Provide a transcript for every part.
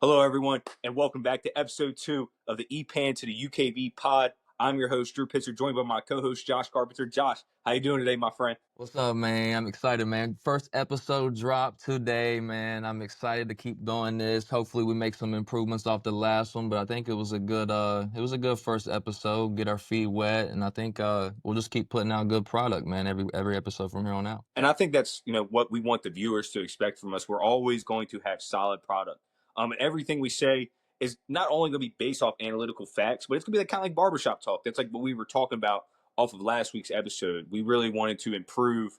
Hello, everyone, and welcome back to episode 2 of the EPAN to the UKV pod. I'm your host, Drew Pitzer, joined by my co-host, Josh Carpenter. Josh, how you doing today, my friend? What's up, man? I'm excited, man. First episode dropped today, man. I'm excited to keep doing this. Hopefully we make some improvements off the last one, but I think it was a good first episode, get our feet wet, and I think we'll just keep putting out good product, man, every episode from here on out. And I think that's what we want the viewers to expect from us. We're always going to have solid product. And everything we say is not only going to be based off analytical facts, but it's going to be kind of like barbershop talk. That's like what we were talking about off of last week's episode. We really wanted to improve,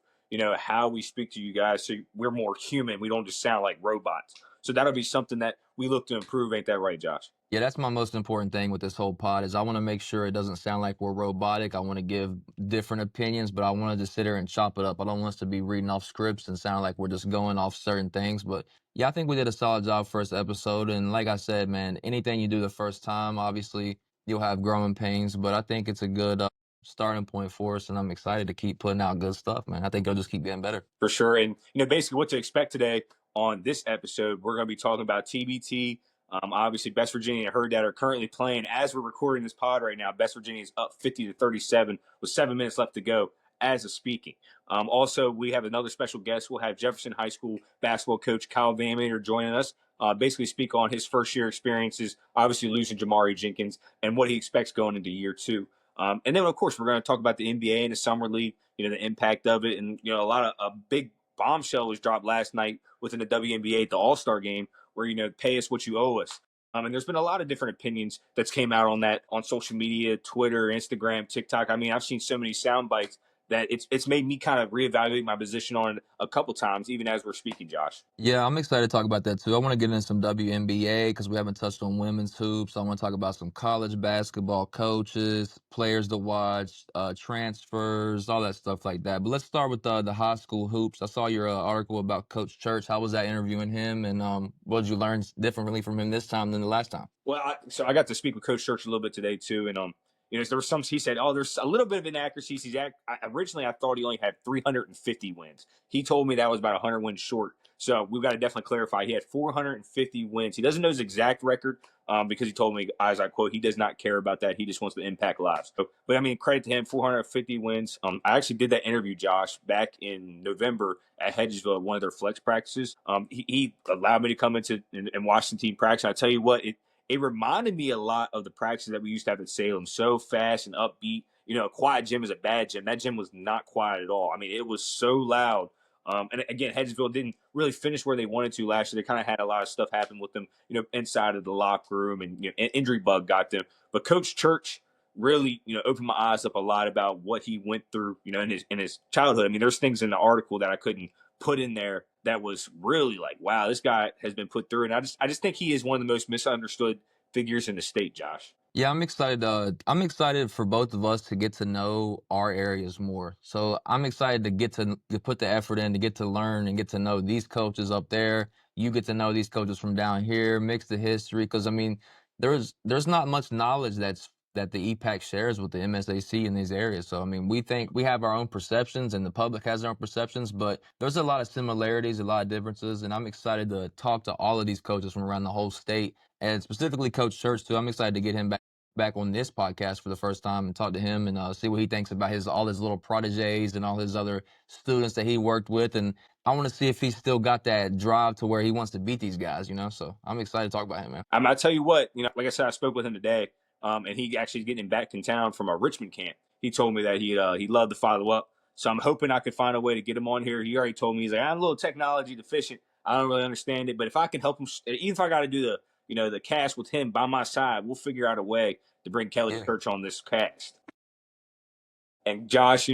how we speak to you guys so we're more human. We don't just sound like robots. So that'll be something that we look to improve. Ain't that right, Josh? Yeah, that's my most important thing with this whole pod is I want to make sure it doesn't sound like we're robotic. I want to give different opinions, but I want to just sit here and chop it up. I don't want us to be reading off scripts and sound like we're just going off certain things. But yeah, I think we did a solid job first episode. And like I said, man, anything you do the first time, obviously you'll have growing pains, but I think it's a good starting point for us. And I'm excited to keep putting out good stuff, man. I think it'll just keep getting better. For sure. And, basically what to expect today on this episode, we're going to be talking about TBT. Obviously, Best Virginia and Hurrdat are currently playing as we're recording this pod right now. Best Virginia is up 50-37 with 7 minutes left to go as of speaking. Also, we have another special guest. We'll have Jefferson High School basketball coach Kyle VanMetre joining us. Basically speak on his first year experiences, obviously losing Jamari Jenkins, and what he expects going into year 2. And then, of course, we're going to talk about the NBA and the Summer League, the impact of it. And, a big bombshell was dropped last night within the WNBA at the All-Star game where, pay us what you owe us. And there's been a lot of different opinions that's came out on that on social media, Twitter, Instagram, TikTok. I mean, I've seen so many sound bites that it's made me kind of reevaluate my position on it a couple times, even as we're speaking, Josh. Yeah, I'm excited to talk about that too. I want to get into some WNBA because we haven't touched on women's hoops. I want to talk about some college basketball coaches, players to watch, transfers, all that stuff like that. But let's start with the high school hoops. I saw your article about Coach Church. How was that interviewing him, and what did you learn differently from him this time than the last time? Well, I got to speak with Coach Church a little bit today too, and there was some. He said, "Oh, there's a little bit of inaccuracies." Originally, I thought he only had 350 wins. He told me that was about 100 wins short. So we've got to definitely clarify. He had 450 wins. He doesn't know his exact record because he told me, as I quote, he does not care about that. He just wants to impact lives. So, but I mean, credit to him, 450 wins. I actually did that interview, Josh, back in November at Hedgesville at one of their flex practices. He allowed me to come into and watch the team practice. And I tell you what, it reminded me a lot of the practices that we used to have at Salem. So fast and upbeat. A quiet gym is a bad gym. That gym was not quiet at all. I mean, it was so loud. And again, Hedgesville didn't really finish where they wanted to last year. They kind of had a lot of stuff happen with them, inside of the locker room, and an injury bug got them. But Coach Church really, opened my eyes up a lot about what he went through, in his childhood. I mean, there's things in the article that I couldn't put in there that was really like, wow, this guy has been put through. And I just think he is one of the most misunderstood figures in the state, Josh. Yeah, I'm excited. I'm excited for both of us to get to know our areas more. So I'm excited to get to put the effort in, to get to learn and get to know these coaches up there. You get to know these coaches from down here, mix the history. Because I mean, there's not much knowledge that the EPAC shares with the MSAC in these areas. So I mean, we think we have our own perceptions, and the public has their own perceptions, but there's a lot of similarities, a lot of differences, and I'm excited to talk to all of these coaches from around the whole state, and specifically Coach Church too. I'm excited to get him back on this podcast for the first time and talk to him and see what he thinks about all his little proteges and all his other students that he worked with. And I want to see if he's still got that drive to where he wants to beat these guys, So I'm excited to talk about him, man. I tell you what, like I said, I spoke with him today, and he actually is getting back in town from a Richmond camp. He told me that he'd love to follow up. So I'm hoping I could find a way to get him on here. He already told me, he's like, I'm a little technology deficient. I don't really understand it, but if I can help him, even if I got to do the cast with him by my side, we'll figure out a way to bring Kelly Church on this cast. And Josh,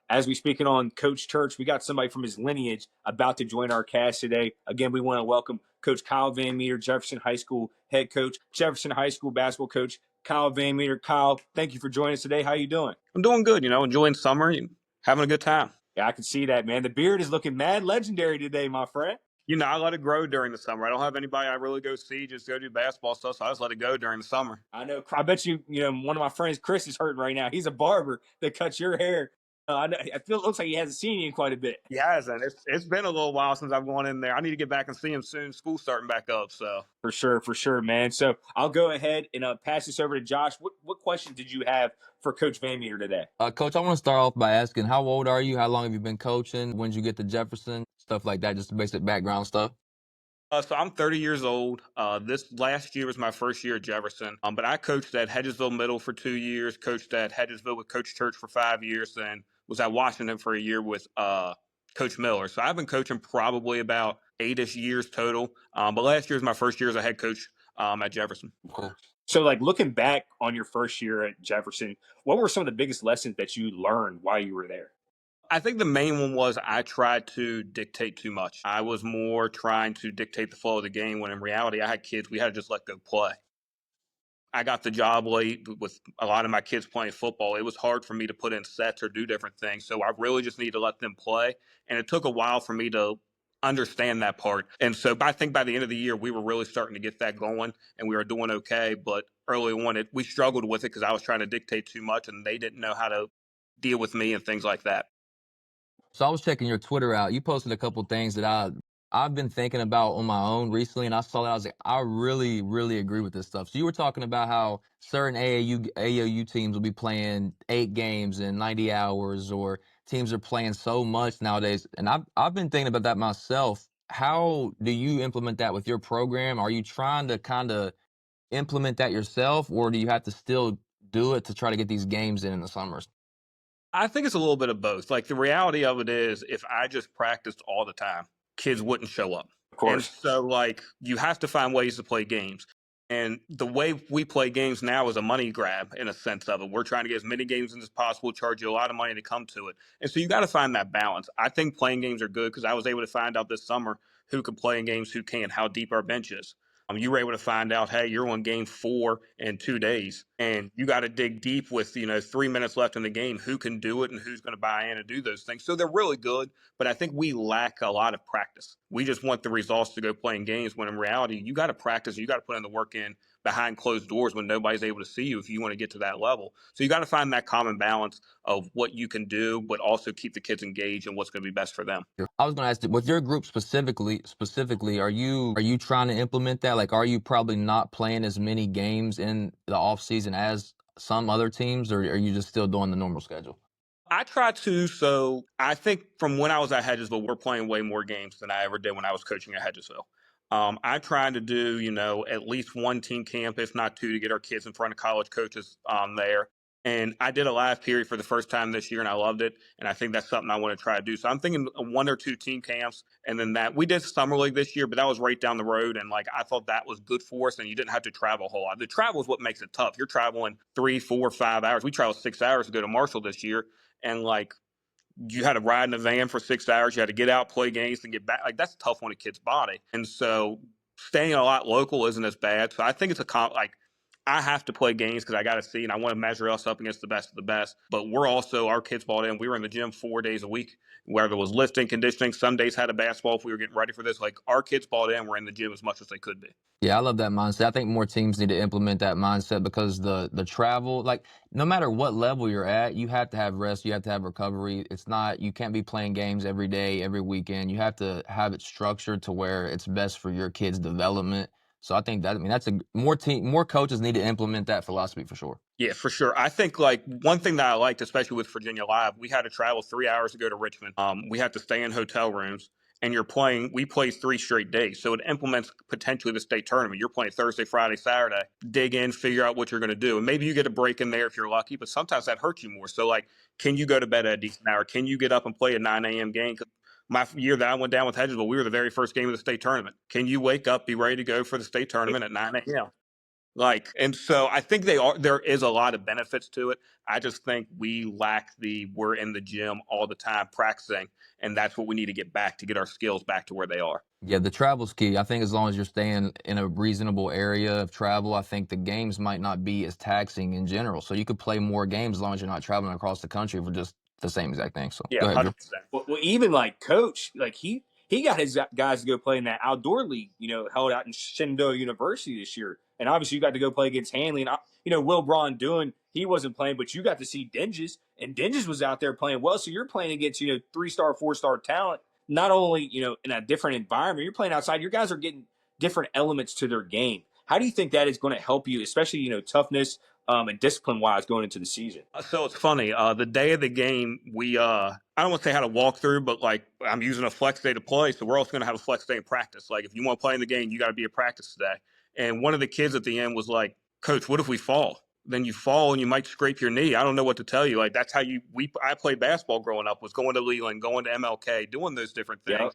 as we speaking on Coach Church, we got somebody from his lineage about to join our cast today. Again, we want to welcome Coach Kyle VanMetre, Jefferson High School head coach, Jefferson High School basketball coach, Kyle VanMetre. Kyle, thank you for joining us today. How you doing? I'm doing good, enjoying summer and having a good time. Yeah, I can see that, man. The beard is looking mad legendary today, my friend. I let it grow during the summer. I don't have anybody I really go see, just go do basketball stuff, so I just let it go during the summer. I know. I bet you, one of my friends, Chris, is hurting right now. He's a barber that cuts your hair. I feel it looks like he hasn't seen you in quite a bit. He hasn't. It's been a little while since I've gone in there. I need to get back and see him soon. School's starting back up, so. For sure, man. So I'll go ahead and pass this over to Josh. What questions did you have for Coach VanMetre today? Coach, I want to start off by asking, how old are you? How long have you been coaching? When did you get to Jefferson? Stuff like that, just basic background stuff. So I'm 30 years old. This last year was my first year at Jefferson. But I coached at Hedgesville Middle for 2 years, coached at Hedgesville with Coach Church for 5 years, and was at Washington for a year with Coach Miller. So I've been coaching probably about 8-ish years total. But last year was my first year as a head coach at Jefferson. Cool. So, like, looking back on your first year at Jefferson, what were some of the biggest lessons that you learned while you were there? I think the main one was I tried to dictate too much. I was more trying to dictate the flow of the game when in reality I had kids. We had to just let go play. I got the job late with a lot of my kids playing football. It was hard for me to put in sets or do different things. So I really just need to let them play. And it took a while for me to understand that part. And so I think by the end of the year, we were really starting to get that going and we were doing okay. But early on, we struggled with it because I was trying to dictate too much and they didn't know how to deal with me and things like that. So I was checking your Twitter out. You posted a couple things that I've been thinking about on my own recently, and I saw that I was like, I really, really agree with this stuff. So you were talking about how certain AAU teams will be playing 8 games in 90 hours, or teams are playing so much nowadays. And I've been thinking about that myself. How do you implement that with your program? Are you trying to kind of implement that yourself, or do you have to still do it to try to get these games in the summers? I think it's a little bit of both. Like the reality of it is, if I just practiced all the time, kids wouldn't show up. Of And course. so, like, you have to find ways to play games. And the way we play games now is a money grab in a sense of it. We're trying to get as many games in as possible, charge you a lot of money to come to it. And so you got to find that balance. I think playing games are good because I was able to find out this summer who can play in games, who can't, how deep our bench is. You were able to find out, hey, you're on game 4 in 2 days, and you got to dig deep with 3 minutes left in the game. Who can do it, and who's going to buy in and do those things? So they're really good, but I think we lack a lot of practice. We just want the results to go playing games. When in reality, you got to practice, you got to put in the work in behind closed doors when nobody's able to see you if you want to get to that level. So you got to find that common balance of what you can do, but also keep the kids engaged and what's going to be best for them. I was going to ask, with your group specifically, are you trying to implement that? Like, are you probably not playing as many games in the off season as some other teams, or are you just still doing the normal schedule? I try to. So I think from when I was at Hedgesville, we're playing way more games than I ever did when I was coaching at Hedgesville. I try to do, at least one team camp, if not 2, to get our kids in front of college coaches there. And I did a live period for the first time this year, and I loved it. And I think that's something I want to try to do. So I'm thinking 1 or 2 team camps, and then that we did summer league this year, but that was right down the road. And like I thought that was good for us, and you didn't have to travel a whole lot. The travel is what makes it tough. You're traveling 3, 4, 5 hours. We traveled 6 hours to go to Marshall this year, and like you had to ride in a van for 6 hours. You had to get out, play games, and get back. Like that's tough on a kid's body. And so staying a lot local isn't as bad. So I think it's I have to play games because I got to see, and I want to measure us up against the best of the best. But our kids bought in. We were in the gym 4 days a week, whether it was lifting, conditioning. Some days had a basketball if we were getting ready for this. Like our kids bought in. We're in the gym as much as they could be. Yeah, I love that mindset. I think more teams need to implement that mindset because the travel, like no matter what level you're at, you have to have rest, you have to have recovery. You can't be playing games every day, every weekend. You have to have it structured to where it's best for your kids' development. So I think more coaches need to implement that philosophy for sure. Yeah, for sure. I think like one thing that I liked, especially with Virginia Live, we had to travel 3 hours to go to Richmond. We had to stay in hotel rooms, and we play 3 straight days. So it implements potentially the state tournament. You're playing Thursday, Friday, Saturday, dig in, figure out what you're going to do. And maybe you get a break in there if you're lucky, but sometimes that hurts you more. So like, can you go to bed at a decent hour? Can you get up and play a 9 a.m. game? My year that I went down with Hedgesville, we were the very first game of the state tournament. Can you wake up, be ready to go for the state tournament at 9 a.m.? And so I think there is a lot of benefits to it. I just think we lack we're in the gym all the time practicing, and that's what we need to get back to get our skills back to where they are. Yeah, the travel's key. I think as long as you're staying in a reasonable area of travel, I think the games might not be as taxing in general. So you could play more games as long as you're not traveling across the country for just the same exact thing. So Yeah, go ahead, Drew. 100%. Well, even like Coach, like he got his guys to go play in that outdoor league, held out in Shenandoah University this year. And obviously you got to go play against Hanley. And, Will Braun doing he wasn't playing, but you got to see Dinges, and Dinges was out there playing well. So you're playing against, 3-star, 4-star talent, not only, in a different environment, you're playing outside. Your guys are getting different elements to their game. How do you think that is going to help you, especially, toughness and discipline wise going into the season? So it's funny. The day of the game, we I don't want to say how to walk through, but like I'm using a flex day to play, so we're also going to have a flex day in practice. Like if you want to play in the game, you got to be at practice today. And one of the kids at the end was like, "Coach, what if we fall? Then you fall and you might scrape your knee. I don't know what to tell you. Like that's how I played basketball growing up. Was going to Leland, going to MLK, doing those different things, Yep.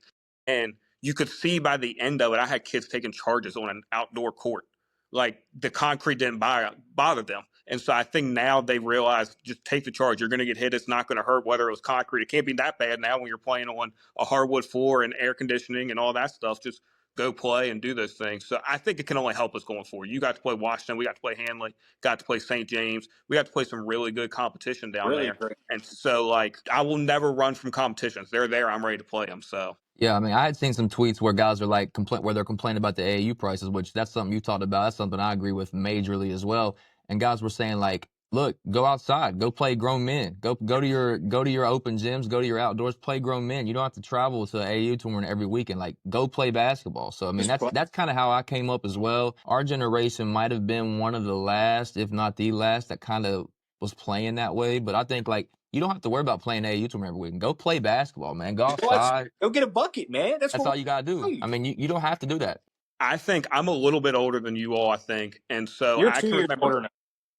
and you could see by the end of it, I had kids taking charges on an outdoor court. Like the concrete didn't bother them. And so I think now they realize just take the charge. You're going to get hit. It's not going to hurt whether it was concrete. It can't be that bad now when you're playing on a hardwood floor and air conditioning and all that stuff. Just go play and do those things. So I think it can only help us going forward. You got to play Washington. We got to play Hanley. Got to play St. James. We got to play some really good competition down Really there. great. And so, like, I will never run from competitions. They're there. I'm ready to play them. So. Yeah, I mean, I had seen some tweets where guys are like where they're complaining about the AAU prices, which that's something you talked about. That's something I agree with majorly as well. And guys were saying like, look, go outside, go play grown men, go to your open gyms, go to your outdoors, play grown men. You don't have to travel to the AAU tournament every weekend. Like, go play basketball. So I mean, that's kind of how I came up as well. Our generation might have been one of the last, if not the last, that kind of was playing that way. But I think like, you don't have to worry about playing AAU tournament every week. Go play basketball, man. Go outside. Go get a bucket, man. That's all you got to do. I mean, you don't have to do that. I think I'm a little bit older than you all, I think. And so you're I 2 can years remember. older now.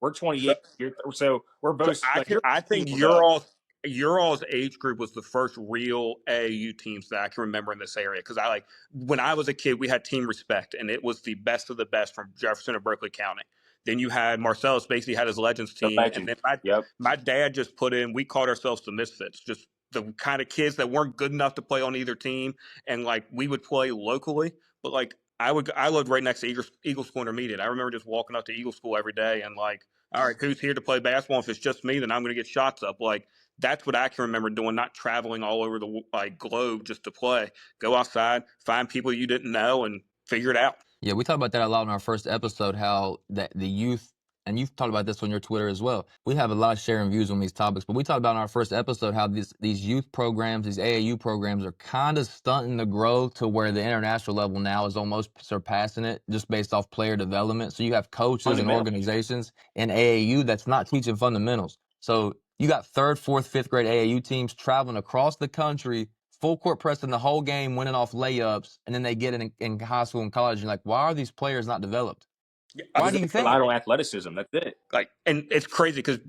We're 28. So we're both. So I think your all's age group was the first real AAU teams that I can remember in this area. Because when I was a kid, we had Team Respect, and it was the best of the best from Jefferson and Berkeley County. Then you had Marcellus basically had his Legends team. And then my dad just put in, we called ourselves the Misfits, just the kind of kids that weren't good enough to play on either team. And like we would play locally, but like I lived right next to Eagle School Intermediate. I remember just walking up to Eagle School every day and like, all right, who's here to play basketball? If it's just me, then I'm going to get shots up. Like that's what I can remember doing, not traveling all over the globe just to play. Go outside, find people you didn't know, and figure it out. Yeah, we talked about that a lot in our first episode, how that the youth, and you've talked about this on your Twitter as well. We have a lot of sharing views on these topics, but we talked about in our first episode how these youth programs, these AAU programs are kind of stunting to grow to where the international level now is almost surpassing it just based off player development. So you have coaches and organizations in AAU that's not teaching fundamentals. So you got 3rd, 4th, 5th grade AAU teams traveling across the country, full court pressing the whole game, winning off layups, and then they get in high school and college. And you're like, why are these players not developed? Why do you think? Rely on athleticism. That's it. And it's crazy because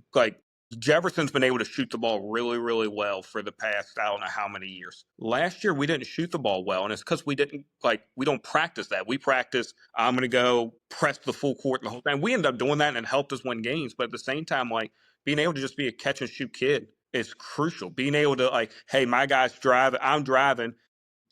Jefferson's been able to shoot the ball really, really well for the past, I don't know how many years. Last year, we didn't shoot the ball well, and it's because we don't practice that. We practice, I'm going to go press the full court and the whole thing. We ended up doing that, and it helped us win games. But at the same time, being able to just be a catch and shoot kid is crucial. Being able to, hey, my guy's driving, I'm driving.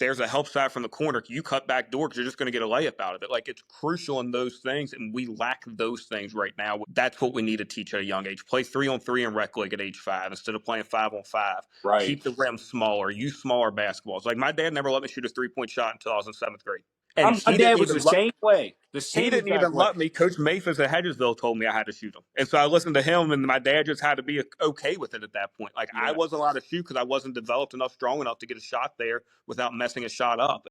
There's a help side from the corner. You cut back door because you're just going to get a layup out of it. It's crucial in those things, and we lack those things right now. That's what we need to teach at a young age. Play 3-on-3 in rec league at age 5 instead of playing 5-on-5. Right. Keep the rim smaller. Use smaller basketballs. My dad never let me shoot a 3-point shot until I was in 7th grade. And my dad was the same way. He didn't even let me. Coach Mathis at Hedgesville told me I had to shoot them. And so I listened to him, and my dad just had to be okay with it at that point. I wasn't allowed to shoot because I wasn't developed enough, strong enough to get a shot there without messing a shot up.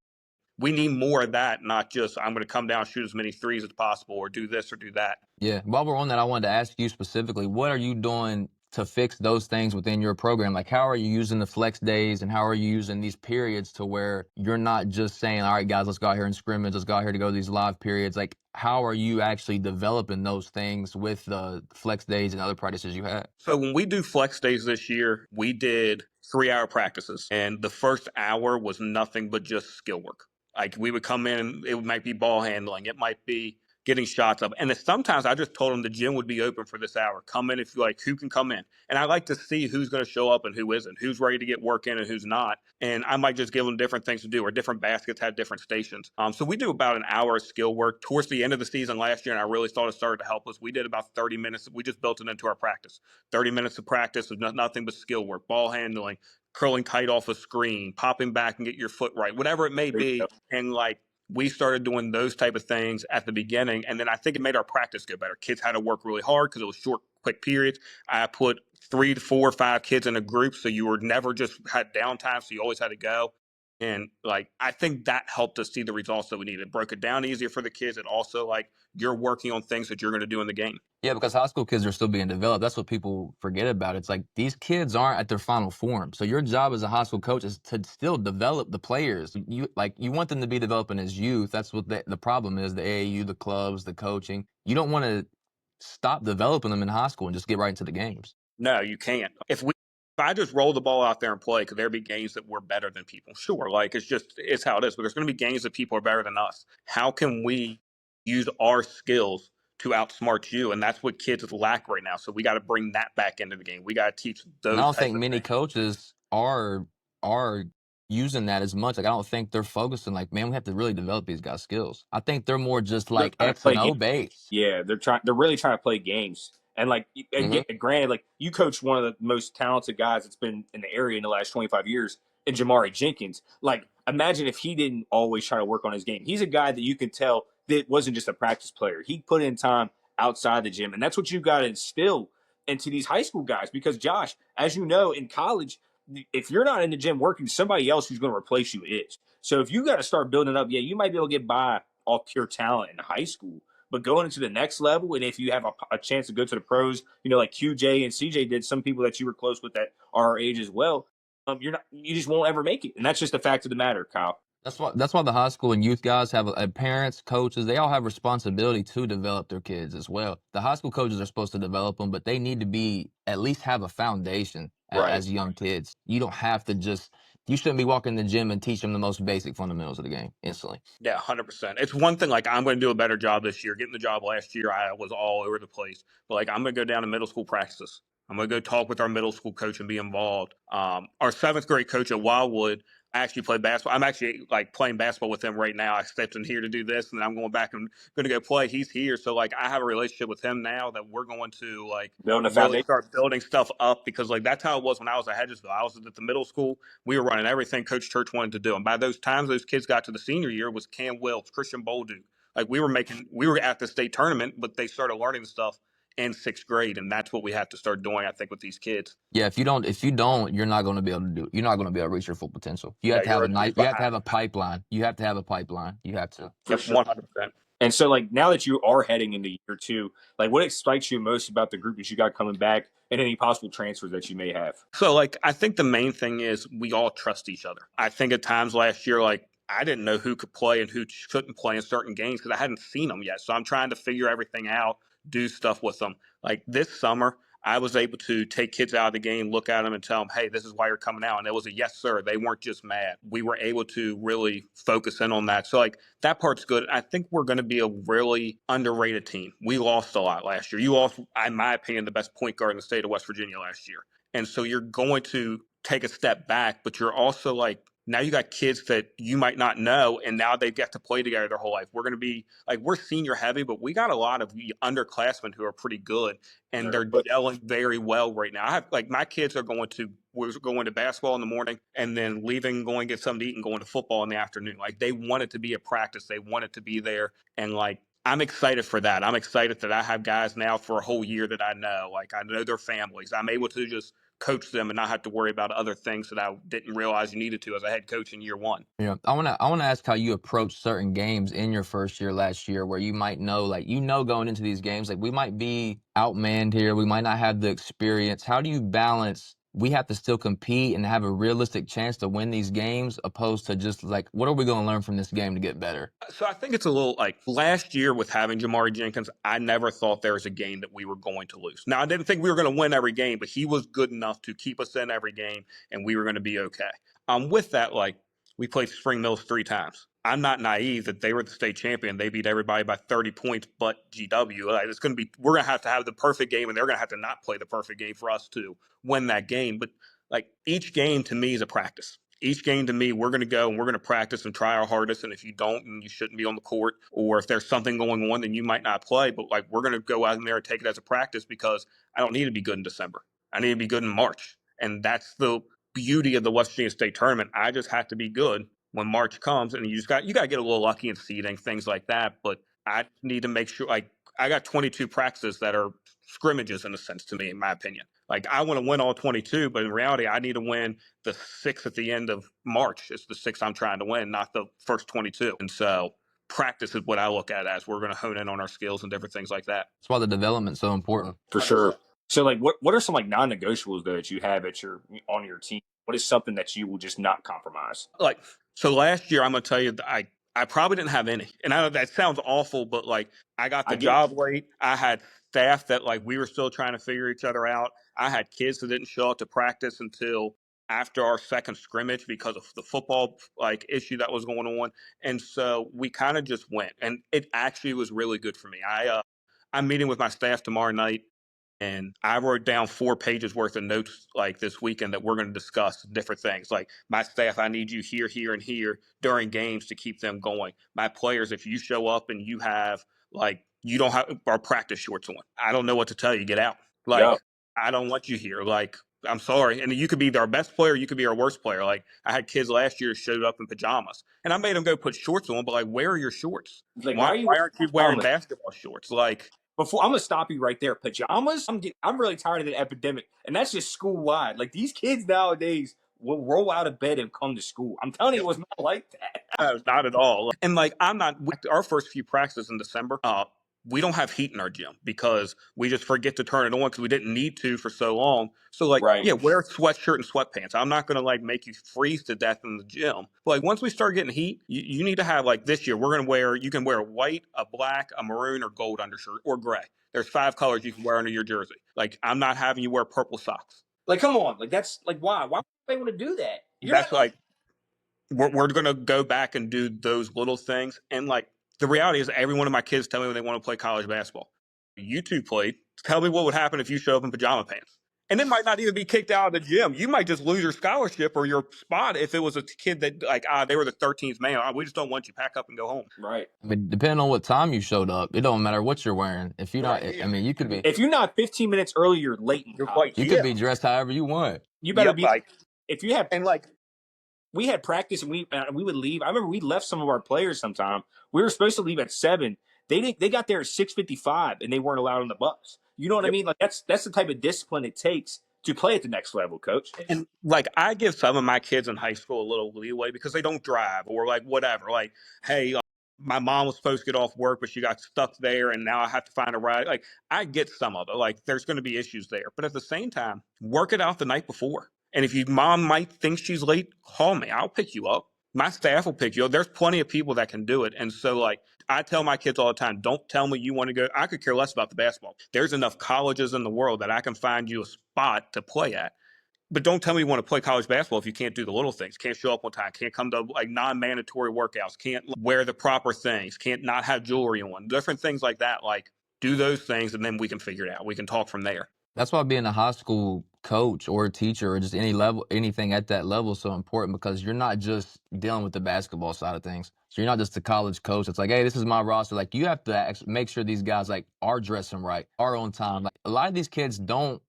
We need more of that, not just I'm going to come down and shoot as many threes as possible or do this or do that. Yeah. While we're on that, I wanted to ask you specifically, what are you doing to fix those things within your program? How are you using the flex days and how are you using these periods to where you're not just saying, all right, guys, let's go out here and scrimmage, let's go out here to go to these live periods. How are you actually developing those things with the flex days and other practices you had? So when we do flex days this year, we did 3-hour practices, and the first hour was nothing but just skill work. We would come in and it might be ball handling. It might be getting shots up. And sometimes I just told them the gym would be open for this hour. Come in if you who can come in. And I like to see who's going to show up and who isn't, who's ready to get work in and who's not. And I might just give them different things to do, or different baskets had different stations. So we do about an hour of skill work. Towards the end of the season last year, and I really thought it started to help us, we did about 30 minutes. We just built it into our practice. 30 minutes of practice of nothing but skill work, ball handling, curling tight off a screen, popping back and get your foot right, whatever it may be. And we started doing those type of things at the beginning, and then I think it made our practice go better. Kids had to work really hard because it was short quick periods. I put 3 to 4 or 5 kids in a group, so you were never just had downtime, so you always had to go. And like, I think that helped us see the results that we needed. It broke it down easier for the kids. And also, like, you're working on things that you're going to do in the game. Yeah, because high school kids are still being developed. That's what people forget about. It's like these kids aren't at their final form. So your job as a high school coach is to still develop the players. You want them to be developing as youth. That's what the problem is, the AAU, the clubs, the coaching. You don't want to stop developing them in high school and just get right into the games. No, you can't. If I just roll the ball out there and play, could there be games that we're better than people? Sure, like it's how it is. But there's going to be games that people are better than us. How can we use our skills to outsmart you? And that's what kids lack right now. So we got to bring that back into the game. We got to teach those. And I don't think types of many things. coaches are using that as much. Like I don't think they're focusing like, man, we have to really develop these guys' skills. I think they're more just like trying to X play and O games. based. Yeah, they're really trying to play games. And like, granted, like you coach one of the most talented guys that's been in the area in the last 25 years, in Jamari Jenkins. Like, imagine if he didn't always try to work on his game. He's a guy that you can tell that wasn't just a practice player. He put in time outside the gym, and that's what you got to instill into these high school guys. Because Josh, as you know, in college, if you're not in the gym working, somebody else who's going to replace you is. So if you got to start building up, yeah, you might be able to get by off pure talent in high school. But going into the next level, and if you have a chance to go to the pros, you know, like QJ and CJ did, some people that you were close with that are our age as well, you just won't ever make it. And that's just the fact of the matter, Kyle. That's why the high school and youth guys have parents, coaches, they all have responsibility to develop their kids as well. The high school coaches are supposed to develop them, but they need to be at least have a foundation as young kids. You don't have to you shouldn't be walking in the gym and teach them the most basic fundamentals of the game instantly. Yeah, 100%. It's one thing, like, I'm going to do a better job this year. Getting the job last year, I was all over the place. But, like, I'm going to go down to middle school practices. I'm going to go talk with our middle school coach and be involved. Our 7th grade coach at Wildwood, I actually play basketball. I'm actually, like, playing basketball with him right now. I stepped in here to do this, and then I'm going back and going to go play. He's here. So, like, I have a relationship with him now that we're going to, like, really start building stuff up because, like, that's how it was when I was at Hedgesville. I was at the middle school. We were running everything Coach Church wanted to do. And by those times those kids got to the senior year, it was Cam Wills, Christian Bolduc. Like, we were at the state tournament, but they started learning the stuff in 6th grade, and that's what we have to start doing, I think, with these kids. Yeah, if you don't, you're not going to be able to do. You're not going to be able to reach your full potential. You have to have you have to have a pipeline. You have to have a pipeline. You have to. For sure. 100%. And so, like, now that you are heading into year 2, like, what excites you most about the group that you got coming back and any possible transfers that you may have? So, like, I think the main thing is we all trust each other. I think at times last year, like, I didn't know who could play and who couldn't play in certain games because I hadn't seen them yet. So I'm trying to figure everything out, do stuff with them. Like this summer, I was able to take kids out of the game, look at them and tell them, hey, this is why you're coming out. And it was a yes, sir. They weren't just mad. We were able to really focus in on that. So, like, that part's good. I think we're going to be a really underrated team. We lost a lot last year. You lost, in my opinion, the best point guard in the state of West Virginia last year. And so you're going to take a step back, but you're also like, now you got kids that you might not know, and now they get to play together their whole life. We're going to be like, we're senior heavy, but we got a lot of underclassmen who are pretty good, and they're gelling very well right now. I have, like, my kids are going to basketball in the morning and then leaving, going to get something to eat and going to football in the afternoon. Like, they want it to be a practice. They want it to be there. And like, I'm excited for that. I'm excited that I have guys now for a whole year that I know. Like, I know their families. I'm able to just coach them and not have to worry about other things that I didn't realize you needed to as a head coach in year 1. Yeah, I want to ask how you approach certain games in your first year last year, where you might know, like, going into these games, like, we might be outmanned here, we might not have the experience. How do you balance? We have to still compete and have a realistic chance to win these games, opposed to just like, what are we going to learn from this game to get better? So I think it's a little like last year with having Jamari Jenkins, I never thought there was a game that we were going to lose. Now, I didn't think we were going to win every game, but he was good enough to keep us in every game, and we were going to be okay. With that, like, we played Spring Mills 3 times. I'm not naive that they were the state champion. They beat everybody by 30 points, but GW. Like, we're going to have the perfect game, and they're going to have to not play the perfect game for us to win that game. But like, each game to me is a practice. Each game to me, we're going to go and we're going to practice and try our hardest. And if you don't, and you shouldn't be on the court, or if there's something going on, then you might not play. But like, we're going to go out in there and take it as a practice, because I don't need to be good in December. I need to be good in March. And that's the beauty of the West Virginia State Tournament. I just have to be good when March comes, and you got to get a little lucky in seeding, things like that. But I need to make sure, like, I got 22 practices that are scrimmages in a sense to me, in my opinion. Like I want to win all 22, but in reality, I need to win the 6 at the end of March. It's the 6 I'm trying to win, not the first 22. And so practice is what I look at as we're going to hone in on our skills and different things like that. That's why the development's so important. For sure. So like what are some like non-negotiables though that you have on your team? What is something that you will just not compromise? Like, so last year, I'm going to tell you that I probably didn't have any. And I know that sounds awful, but like I got the job late. I had staff that like we were still trying to figure each other out. I had kids that didn't show up to practice until after our second scrimmage because of the football like issue that was going on. And so we kind of just went, and it actually was really good for me. I'm meeting with my staff tomorrow night, and I wrote down 4 pages worth of notes like this weekend that we're going to discuss different things. Like my staff, I need you here, here, and here during games to keep them going. My players, if you show up and you have like you don't have our practice shorts on, I don't know what to tell you. Get out. Like I don't want you here. Like I'm sorry. And you could be our best player, you could be our worst player. Like I had kids last year who showed up in pajamas, and I made them go put shorts on. But like, where are your shorts? Like, why aren't you wearing basketball shorts? Like. Before I'm gonna stop you right there. Pajamas. I'm really tired of the epidemic, and that's just school wide. Like these kids nowadays will roll out of bed and come to school. I'm telling you, it was not like that. No, not at all. And like I'm not. Our first few practices in December, we don't have heat in our gym because we just forget to turn it on because we didn't need to for so long. So like, yeah, wear a sweatshirt and sweatpants. I'm not gonna like make you freeze to death in the gym. But like once we start getting heat, you need to have like this year we're gonna wear. You can wear a white, a black, a maroon, or gold undershirt or gray. There's 5 colors you can wear under your jersey. Like I'm not having you wear purple socks. Like come on, like that's like why? Why would they want to do that? That's like we're gonna go back and do those little things. And like the reality is, every one of my kids tell me when they want to play college basketball. You two played. Tell me what would happen if you show up in pajama pants. And it might not even be kicked out of the gym. You might just lose your scholarship or your spot if it was a kid that like they were the 13th man. We just don't want you. Pack up and go home. Right. I mean, depending on what time you showed up, it don't matter what you're wearing. If you're not, I mean, you could be. If you're not 15 minutes early, you're late. You could be dressed however you want. You better be like if you have and like. We had practice and we would leave. I remember we left some of our players sometime. We were supposed to leave at 7. They got there at 6:55 and they weren't allowed on the bus. You know what I mean? Like that's the type of discipline it takes to play at the next level, coach. And like I give some of my kids in high school a little leeway because they don't drive or like whatever. Like, hey, my mom was supposed to get off work, but she got stuck there and now I have to find a ride. Like I get some of it. Like there's going to be issues there. But at the same time, work it out the night before. And if your mom might think she's late, call me. I'll pick you up. My staff will pick you up. There's plenty of people that can do it. And so, like, I tell my kids all the time, don't tell me you want to go. I could care less about the basketball. There's enough colleges in the world that I can find you a spot to play at. But don't tell me you want to play college basketball if you can't do the little things. Can't show up on time. Can't come to like non-mandatory workouts. Can't wear the proper things. Can't not have jewelry on. Different things like that. Like, do those things, and then we can figure it out. We can talk from there. That's why being a high school coach or a teacher or just anything at that level is so important because you're not just dealing with the basketball side of things. So you're not just a college coach. It's like, hey, this is my roster. Like you have to make sure these guys like are dressing right, are on time. Like a lot of these kids don't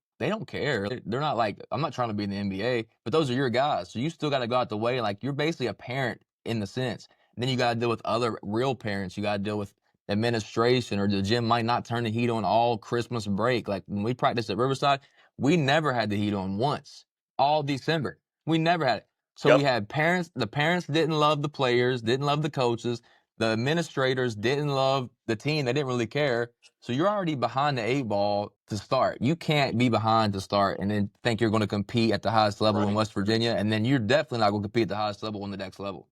care. They're not like, I'm not trying to be in the NBA, but those are your guys. So you still got to go out the way. Like you're basically a parent in the sense. And then you got to deal with other real parents. You got to deal with administration, or the gym might not turn the heat on all Christmas break. Like when we practiced at Riverside, we never had the heat on once all December. We never had it. So we had parents. The parents didn't love the players, didn't love the coaches. The administrators didn't love the team. They didn't really care. So you're already behind the 8 ball to start. You can't be behind to start and then think you're going to compete at the highest level in West Virginia. And then you're definitely not going to compete at the highest level on the next level.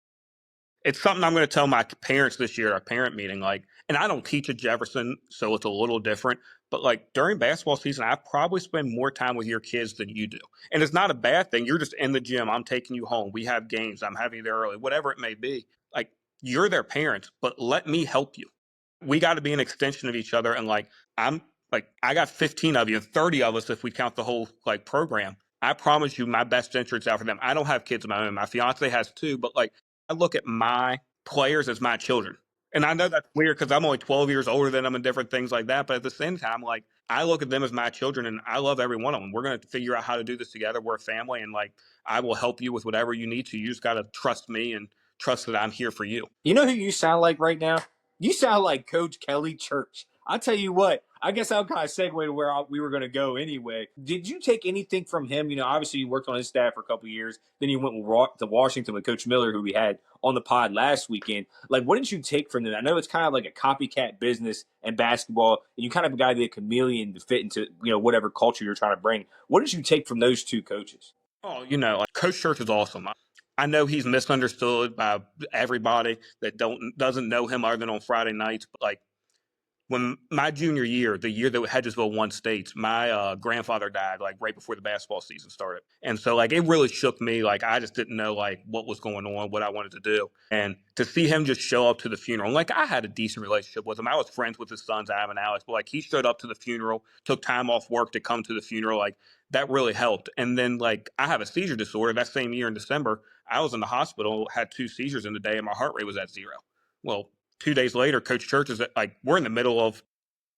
It's something I'm going to tell my parents this year at our parent meeting. Like, and I don't teach at Jefferson, so it's a little different. But like during basketball season, I probably spend more time with your kids than you do. And it's not a bad thing. You're just in the gym. I'm taking you home. We have games. I'm having you there early, whatever it may be. Like you're their parents, but let me help you. We got to be an extension of each other. And like, I got 15 of you, 30 of us if we count the whole like program. I promise you my best interests out for them. I don't have kids of my own. My fiance has 2, but like, I look at my players as my children. And I know that's weird because I'm only 12 years older than them and different things like that. But at the same time, like I look at them as my children and I love every one of them. We're going to figure out how to do this together. We're a family and like I will help you with whatever you need to. You just got to trust me and trust that I'm here for you. You know who you sound like right now? You sound like Coach Kelly Church. I'll tell you what. I guess I'll kind of segue to where we were going to go anyway. Did you take anything from him? You know, obviously you worked on his staff for a couple of years. Then you went to Washington with Coach Miller, who we had on the pod last weekend. Like, what did you take from them? I know it's kind of like a copycat business and basketball, and you kind of got to be a chameleon to fit into, you know, whatever culture you're trying to bring. What did you take from those two coaches? Oh, like Coach Church is awesome. I know he's misunderstood by everybody that doesn't know him other than on Friday nights. But like when my junior year, the year that Hedgesville won states, my grandfather died like right before the basketball season started, and so like it really shook me. Like I just didn't know like what was going on, what I wanted to do, and to see him just show up to the funeral. Like I had a decent relationship with him. I was friends with his sons, Adam and Alex, but like he showed up to the funeral, took time off work to come to the funeral. Like that really helped. And then like I have a seizure disorder. That same year in December, I was in the hospital, had 2 seizures in the day, and my heart rate was at 0. Well, 2 days later, Coach Church is like, we're in the middle of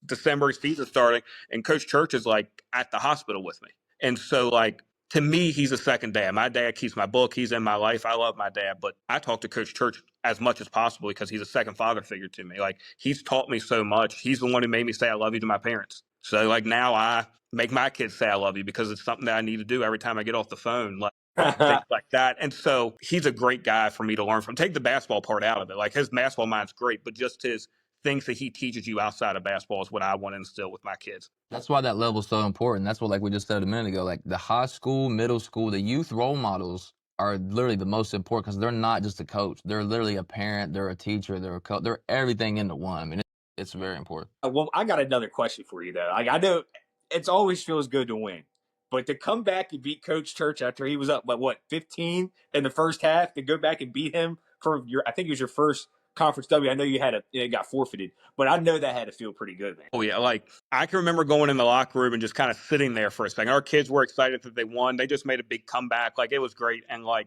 December, season starting, and Coach Church is like at the hospital with me. And so, like, to me, he's a second dad. My dad keeps my book. He's in my life. I love my dad, but I talk to Coach Church as much as possible because he's a second father figure to me. Like, he's taught me so much. He's the one who made me say I love you to my parents. So, like, now I make my kids say I love you because it's something that I need to do every time I get off the phone. Like, things like that. And so he's a great guy for me to learn from. Take the basketball part out of it. Like his basketball mind's great, but just his things that he teaches you outside of basketball is what I want to instill with my kids. That's why that level is so important. That's what, like we just said a minute ago, like the high school, middle school, the youth role models are literally the most important because they're not just a coach. They're literally a parent. They're a teacher. They're a coach. They're everything into one. I mean, it's very important. Well, I got another question for you though. Like I know it's always feels good to win, but to come back and beat Coach Church after he was up by what 15 in the first half, to go back and beat him for I think it was your first conference W. I know you had it got forfeited, but I know that had to feel pretty good, man. Oh yeah, like I can remember going in the locker room and just kind of sitting there for a second. Our kids were excited that they won. They just made a big comeback. Like it was great, and like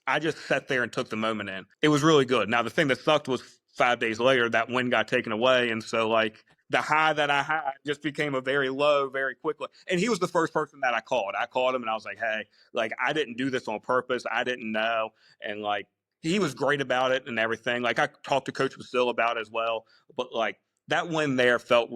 I just sat there and took the moment in. It was really good. Now the thing that sucked was 5 days later that win got taken away, and so like the high that I had just became a very low very quickly. And he was the first person that I called. I called him and I was like, hey, like I didn't do this on purpose. I didn't know, and like he was great about it and everything. Like I talked to Coach Basile about it as well, but like that win there felt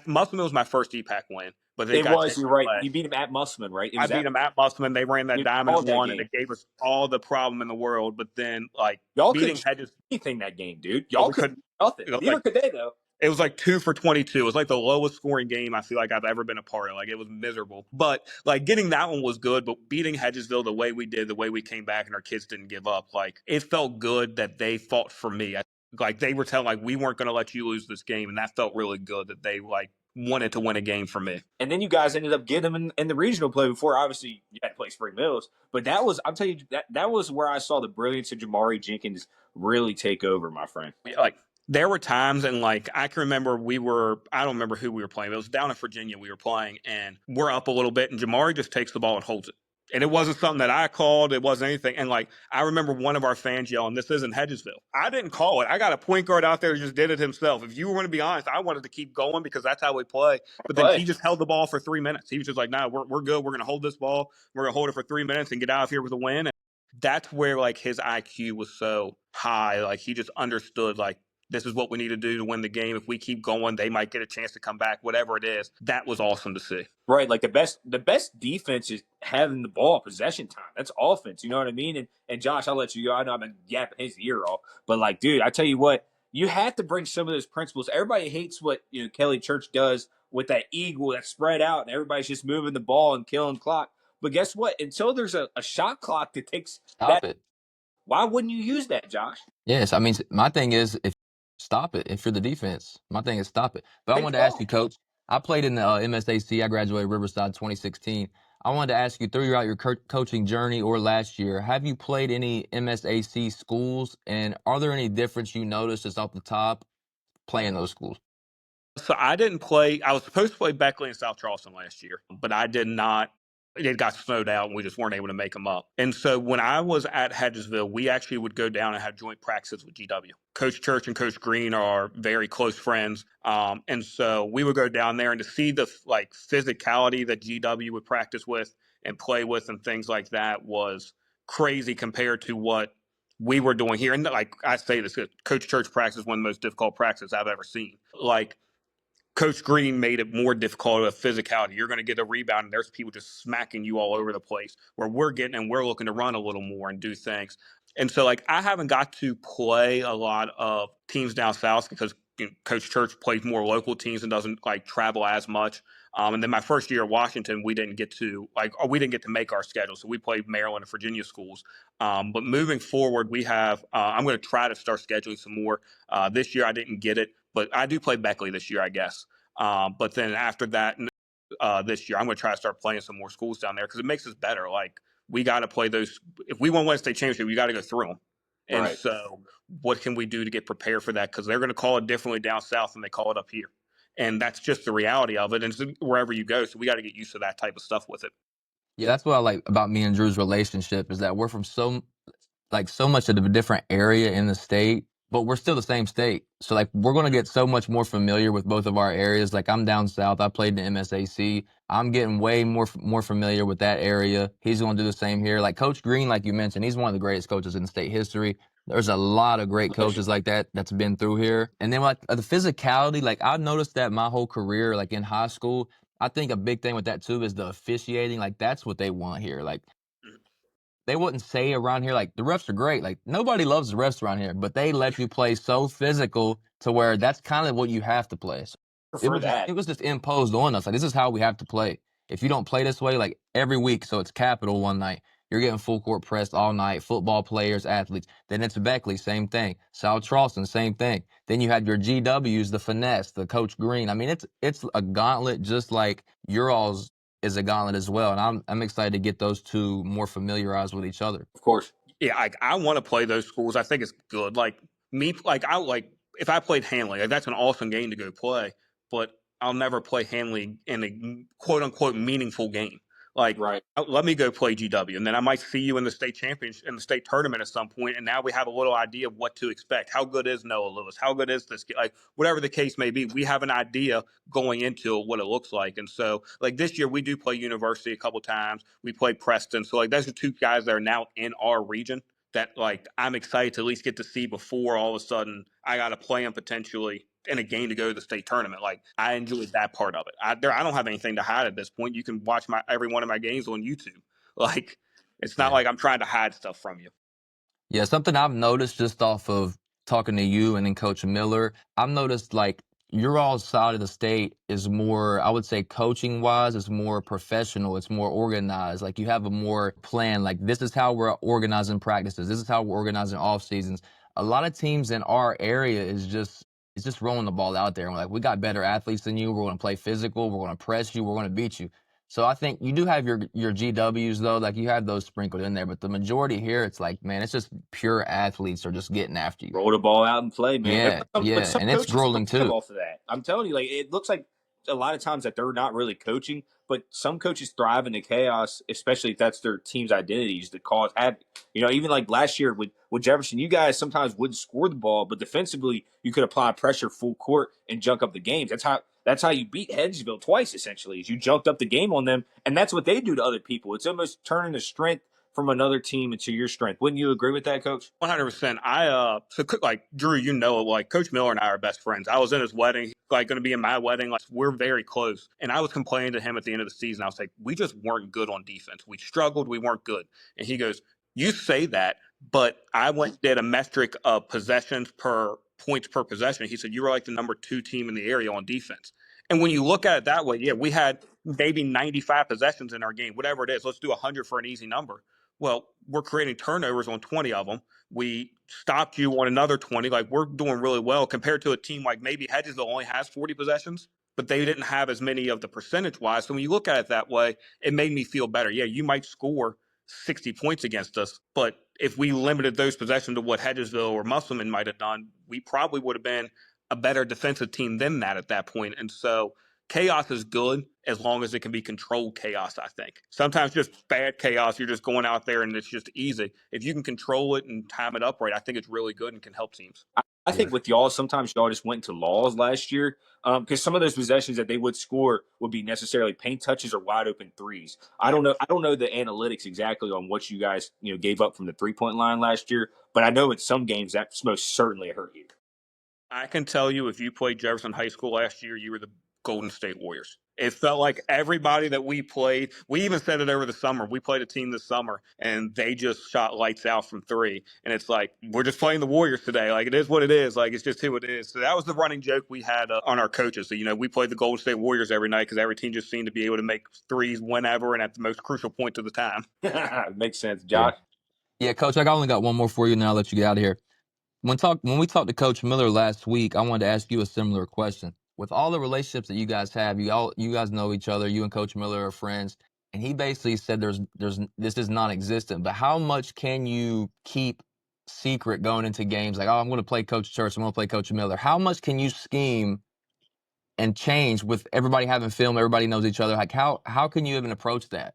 Musselman was my first EPAC win, but they got taken You're right. away. You beat him at Musselman, right? I beat them at Musselman. They ran that diamond one, and game. it gave us all the problem in the world. But then, like Y'all beating couldn't Hedges, anything that game, dude. Y'all couldn't. nothing. You know, Neither like, could they though. it was like 2 for 22. It was like the lowest scoring game I feel like I've ever been a part of. Like it was miserable. But like getting that one was good. But beating Hedgesville the way we did, the way we came back, and our kids didn't give up, like it felt good that they fought for me. Like they were telling like we weren't going to let you lose this game, and that felt really good that they like wanted to win a game for me. And then you guys ended up getting them in the regional play before. Obviously, you had to play Spring Mills, but that was I'm telling you that was where I saw the brilliance of Jamari Jenkins really take over, my friend. Like there were times, and like I can remember I don't remember who we were playing. It was down in Virginia we were playing, and we're up a little bit, and Jamari just takes the ball and holds it. And it wasn't something that I called. It wasn't anything. And like I remember one of our fans yelling, "This isn't Hedgesville." I didn't call it. I got a point guard out there who just did it himself. If you were going to be honest, I wanted to keep going because that's how we play. But then he just held the ball for 3 minutes. He was just like, "No, we're good. We're going to hold this ball. We're going to hold it for 3 minutes and get out of here with a win." And that's where like his IQ was so high. Like he just understood like this is what we need to do to win the game. If we keep going, they might get a chance to come back, whatever it is. That was awesome to see. Right. Like the best defense is having the ball possession time. That's offense. You know what I mean? And Josh, I'll let you go. I know I've been yapping his ear off, but like, dude, I tell you what, you have to bring some of those principles. Everybody hates what Kelly Church does with that eagle that's spread out and everybody's just moving the ball and killing clock. But guess what? Until there's a shot clock that takes Stop it. Why wouldn't you use that, Josh? Yes, I mean, my thing is stop it if you're the defense. My thing is stop it. But I wanted to ask you, Coach. I played in the MSAC. I graduated Riverside 2016. I wanted to ask you throughout your coaching journey or last year, have you played any MSAC schools, and are there any difference you noticed just off the top playing those schools? So I didn't play. I was supposed to play Beckley and South Charleston last year, but I did not. It got snowed out and we just weren't able to make them up. And so when I was at Hedgesville, we actually would go down and have joint practices with GW. Coach Church and Coach Green are very close friends. And so we would go down there, and to see the like physicality that GW would practice with and play with and things like that was crazy compared to what we were doing here. And like I say this, Coach Church practice is one of the most difficult practices I've ever seen. Like Coach Green made it more difficult with physicality. You're going to get a rebound, and there's people just smacking you all over the place. Where we're looking to run a little more and do things. And so, like, I haven't got to play a lot of teams down south because Coach Church plays more local teams and doesn't like travel as much. And then my first year at Washington, we didn't get to make our schedule, so we played Maryland and Virginia schools. But moving forward, we have. I'm going to try to start scheduling some more. This year, I didn't get it, but I do play Beckley this year, I guess. But then after that, this year, I'm going to try to start playing some more schools down there because it makes us better. Like, we got to play those. If we want to win a state championship, we got to go through them. And Right. so, what can we do to get prepared for that? Because they're going to call it differently down south than they call it up here. And that's just the reality of it. And it's wherever you go. So we got to get used to that type of stuff with it. Yeah, that's what I like about me and Drew's relationship is that we're from so much of a different area in the state, but we're still the same state. So like we're gonna get so much more familiar with both of our areas. Like I'm down south, I played in the MSAC. I'm getting way more familiar with that area. He's gonna do the same here. Like Coach Green, like you mentioned, he's one of the greatest coaches in state history. There's a lot of great coaches like that's been through here. And then like the physicality, like I've noticed that my whole career, like in high school, I think a big thing with that too is the officiating. Like that's what they want here. Like they wouldn't say around here like the refs are great. Like nobody loves the refs around here, but they let you play so physical to where that's kind of what you have to play. So it was just imposed on us. Like this is how we have to play. If you don't play this way, like every week, so it's Capital one night, you're getting full court pressed all night. Football players, athletes. Then it's Beckley, same thing. South Charleston, same thing. Then you have your GWs, the finesse, the Coach Green. I mean, it's a gauntlet just like your all's is a gauntlet as well. And I'm excited to get those two more familiarized with each other. Of course. Yeah, I want to play those schools. I think it's good. Like me, like if I played Hanley, like that's an awesome game to go play. But I'll never play Hanley in a quote unquote meaningful game. Like, Right. let me go play GW, and then I might see you in the state championship, in the state tournament at some point, and now we have a little idea of what to expect. How good is Noah Lewis? How good is this? Like, whatever the case may be, we have an idea going into what it looks like. And so, like this year, we do play University a couple times. We play Preston. So, like, those are two guys that are now in our region that, like, I'm excited to at least get to see before all of a sudden I got to play them potentially in a game to go to the state tournament. Like I enjoyed that part of it. I don't have anything to hide at this point. You can watch every one of my games on YouTube. Like it's not like I'm trying to hide stuff from you. Yeah, something I've noticed just off of talking to you and then Coach Miller, I've noticed like your all side of the state is more, I would say coaching wise, it's more professional, it's more organized. Like you have a more plan, like this is how we're organizing practices, this is how we're organizing off seasons. A lot of teams in our area is just rolling the ball out there. And we're like, we got better athletes than you, we're gonna play physical, we're gonna press you, we're gonna beat you. So I think you do have your GWs though, like you have those sprinkled in there, but the majority here, it's like, man, it's just pure athletes are just getting after you. Roll the ball out and play, man. Yeah, and it's grueling too. Off of that, I'm telling you, like it looks like a lot of times that they're not really coaching, but some coaches thrive in the chaos, especially if that's their team's identities to cause havoc. You know, even like last year with Jefferson, you guys sometimes wouldn't score the ball, but defensively you could apply pressure full court and junk up the games. That's how you beat Hedgesville twice, essentially, is you junked up the game on them, and that's what they do to other people. It's almost turning the strength from another team into your strength. Wouldn't you agree with that, Coach? 100%. So like Drew, you know, like Coach Miller and I are best friends. I was in his wedding, like going to be in my wedding. Like we're very close. And I was complaining to him at the end of the season. I was like, we just weren't good on defense. We struggled. We weren't good. And he goes, you say that, but I went and did a metric of points per possession. He said, you were like the number 2 team in the area on defense. And when you look at it that way, yeah, we had maybe 95 possessions in our game, whatever it is. Let's do 100 for an easy number. Well, we're creating turnovers on 20 of them. We stopped you on another 20. Like we're doing really well compared to a team like maybe Hedgesville only has 40 possessions, but they didn't have as many of the percentage wise. So when you look at it that way, it made me feel better. Yeah, you might score 60 points against us, but if we limited those possessions to what Hedgesville or Musselman might have done, we probably would have been a better defensive team than that at that point. And so chaos is good as long as it can be controlled chaos, I think. Sometimes just bad chaos, you're just going out there and it's just easy. If you can control it and time it up right, I think it's really good and can help teams. I think with y'all, sometimes y'all just went into laws last year because some of those possessions that they would score would be necessarily paint touches or wide open threes. I don't know the analytics exactly on what you guys gave up from the 3-point line last year, but I know in some games that's most certainly hurt you. I can tell you if you played Jefferson High School last year, you were the Golden State Warriors. It felt like everybody that we played, we even said it over the summer. We played a team this summer and they just shot lights out from three. And it's like, we're just playing the Warriors today. Like, it is what it is. Like, it's just who it is. So that was the running joke we had on our coaches. So, we played the Golden State Warriors every night because every team just seemed to be able to make threes whenever and at the most crucial point of the time. Makes sense. Josh? Yeah, Coach, I only got one more for you, and I'll let you get out of here. When we talked to Coach Miller last week, I wanted to ask you a similar question. With all the relationships that you guys have, you guys know each other. You and Coach Miller are friends, and he basically said this is non-existent. But how much can you keep secret going into games? Like, I'm going to play Coach Church, I'm going to play Coach Miller. How much can you scheme and change with everybody having film? Everybody knows each other. Like, how can you even approach that?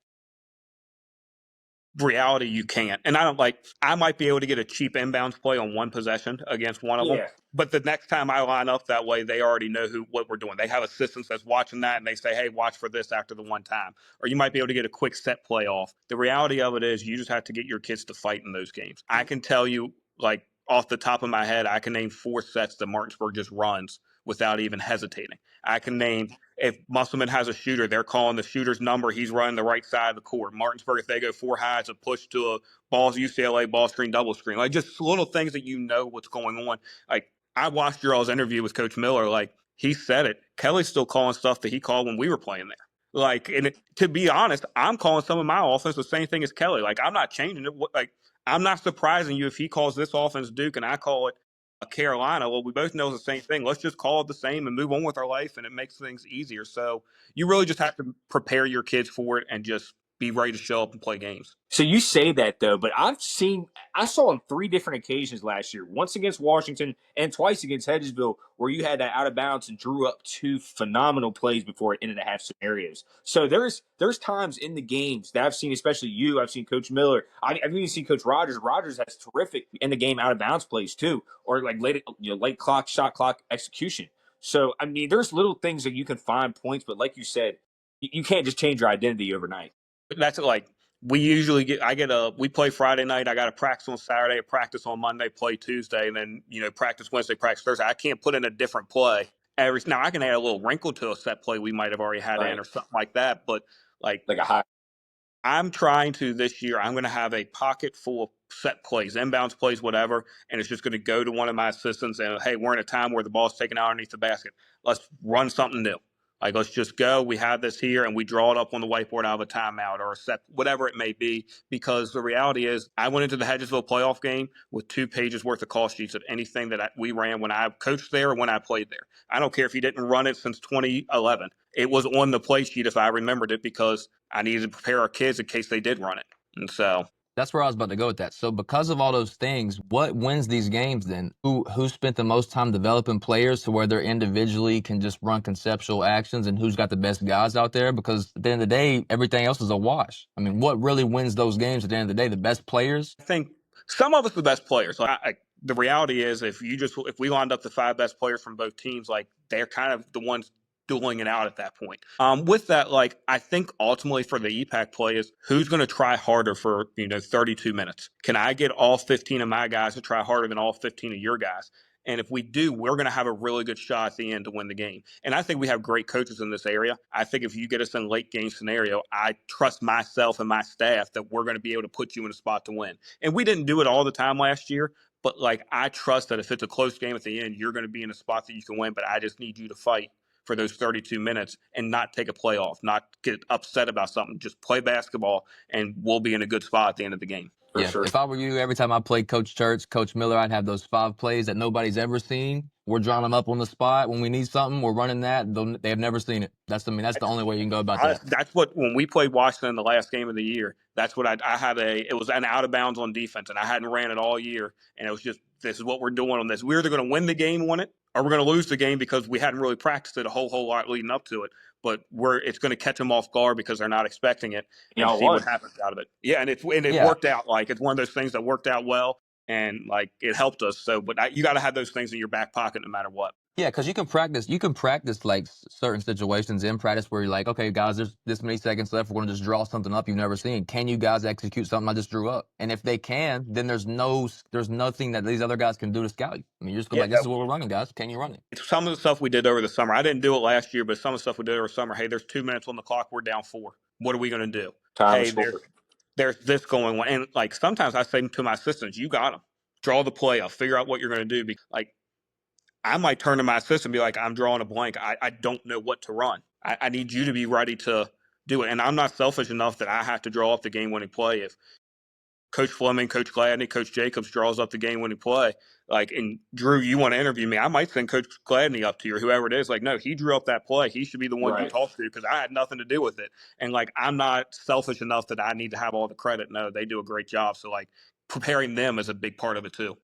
Reality, you can't. And I might be able to get a cheap inbounds play on one possession against one of them. But the next time I line up that way, they already know what we're doing. They have assistants that's watching that, and they say, hey, watch for this after the one time. Or you might be able to get a quick set play off. The reality of it is you just have to get your kids to fight in those games. I can tell you, like, off the top of my head, I can name 4 sets that Martinsburg just runs without even hesitating. I can name, if Musselman has a shooter, they're calling the shooter's number. He's running the right side of the court. Martinsburg, if they go 4 high, it's a push to a balls UCLA, ball screen, double screen. Like, just little things that you know what's going on. Like, I watched your all's interview with Coach Miller. Like, he said it. Kelly's still calling stuff that he called when we were playing there. Like, and to be honest, I'm calling some of my offense the same thing as Kelly. Like, I'm not changing it. Like, I'm not surprising you if he calls this offense Duke and I call it Carolina. Well, we both know the same thing. Let's just call it the same and move on with our life, and it makes things easier. So you really just have to prepare your kids for it and just be ready to show up and play games. So you say that, though, but I saw on 3 different occasions last year, once against Washington and twice against Hedgesville, where you had that out of bounds and drew up 2 phenomenal plays before it ended at half scenarios. So there's times in the games that I've seen, especially you, I've seen Coach Miller, I've even seen Coach Rogers. Rogers has terrific in the game out of bounds plays too, or like late clock, shot clock execution. So, I mean, there's little things that you can find points, but like you said, you can't just change your identity overnight. That's like, we usually we play Friday night. I got to practice on Saturday, practice on Monday, play Tuesday, and then, practice Wednesday, practice Thursday. I can't put in a different play now I can add a little wrinkle to a set play we might have already had in or something like that. But like a high. I'm trying to this year, I'm going to have a pocket full of set plays, inbounds plays, whatever, and it's just going to go to one of my assistants and, hey, we're in a time where the ball's taken out underneath the basket. Let's run something new. Like, let's just go. We have this here, and we draw it up on the whiteboard out of a timeout or a set, whatever it may be, because the reality is I went into the Hedgesville playoff game with 2 pages worth of call sheets of anything that we ran when I coached there or when I played there. I don't care if you didn't run it since 2011. It was on the play sheet if I remembered it because I needed to prepare our kids in case they did run it. And so that's where I was about to go with that. So because of all those things, what wins these games then? Who spent the most time developing players to where they individually can just run conceptual actions, and who's got the best guys out there? Because at the end of the day, everything else is a wash. I mean, what really wins those games at the end of the day? The best players? I think some of us are the best players. The reality is if we lined up the 5 best players from both teams, like, they're kind of the ones dueling it out at that point. With that, like, I think ultimately for the EPAC play is who's going to try harder for 32 minutes. Can I get all 15 of my guys to try harder than all 15 of your guys? And if we do, we're going to have a really good shot at the end to win the game. And I think we have great coaches in this area. I think if you get us in a late game scenario, I trust myself and my staff that we're going to be able to put you in a spot to win. And we didn't do it all the time last year, but like, I trust that if it's a close game at the end, you're going to be in a spot that you can win. But I just need you to fight for those 32 minutes and not take a play off, not get upset about something. Just play basketball, and we'll be in a good spot at the end of the game. Yeah, sure. If I were you, every time I played Coach Church, Coach Miller, I'd have those 5 plays that nobody's ever seen. We're drawing them up on the spot. When we need something, we're running that. They have never seen it. That's the only way you can go about that. That's what, when we played Washington in the last game of the year, that's what I had it was an out of bounds on defense, and I hadn't ran it all year. And it was just, this is what we're doing on this. We're either going to win the game on it, or we're going to lose the game because we hadn't really practiced it a whole lot leading up to it. But it's going to catch them off guard because they're not expecting it, and see what happens out of it. Yeah, and it worked out. Like, it's one of those things that worked out well, and like, it helped us. So, but you got to have those things in your back pocket no matter what. Yeah, because you can practice like certain situations in practice where you're like, okay, guys, there's this many seconds left. We're gonna just draw something up you've never seen. Can you guys execute something I just drew up? And if they can, then there's nothing that these other guys can do to scout you. I mean, you're just gonna be Yeah, like, this is what we're running, guys. Can you run it? some of the stuff we did over the summer. I didn't do it last year, but some of the stuff we did over the summer. Hey, there's 2 minutes on the clock. We're down 4. What are we going to do? Time to Hey, score. there's this going on. And like sometimes I say to my assistants, you got them. Draw the play up. Figure out what you're going to do. Like I might turn to my assistant and be like, I'm drawing a blank. I don't know what to run. I need you to be ready to do it. And I'm not selfish enough that I have to draw up the game-winning play. If Coach Fleming, Coach Gladney, Coach Jacobs draws up the game-winning play, like, and Drew, you want to interview me, I might send Coach Gladney up to you or whoever it is. Like, no, he drew up that play. He should be the one you talk to because I had nothing to do with it. And, like, I'm not selfish enough that I need to have all the credit. No, they do a great job. So, like, preparing them is a big part of it too.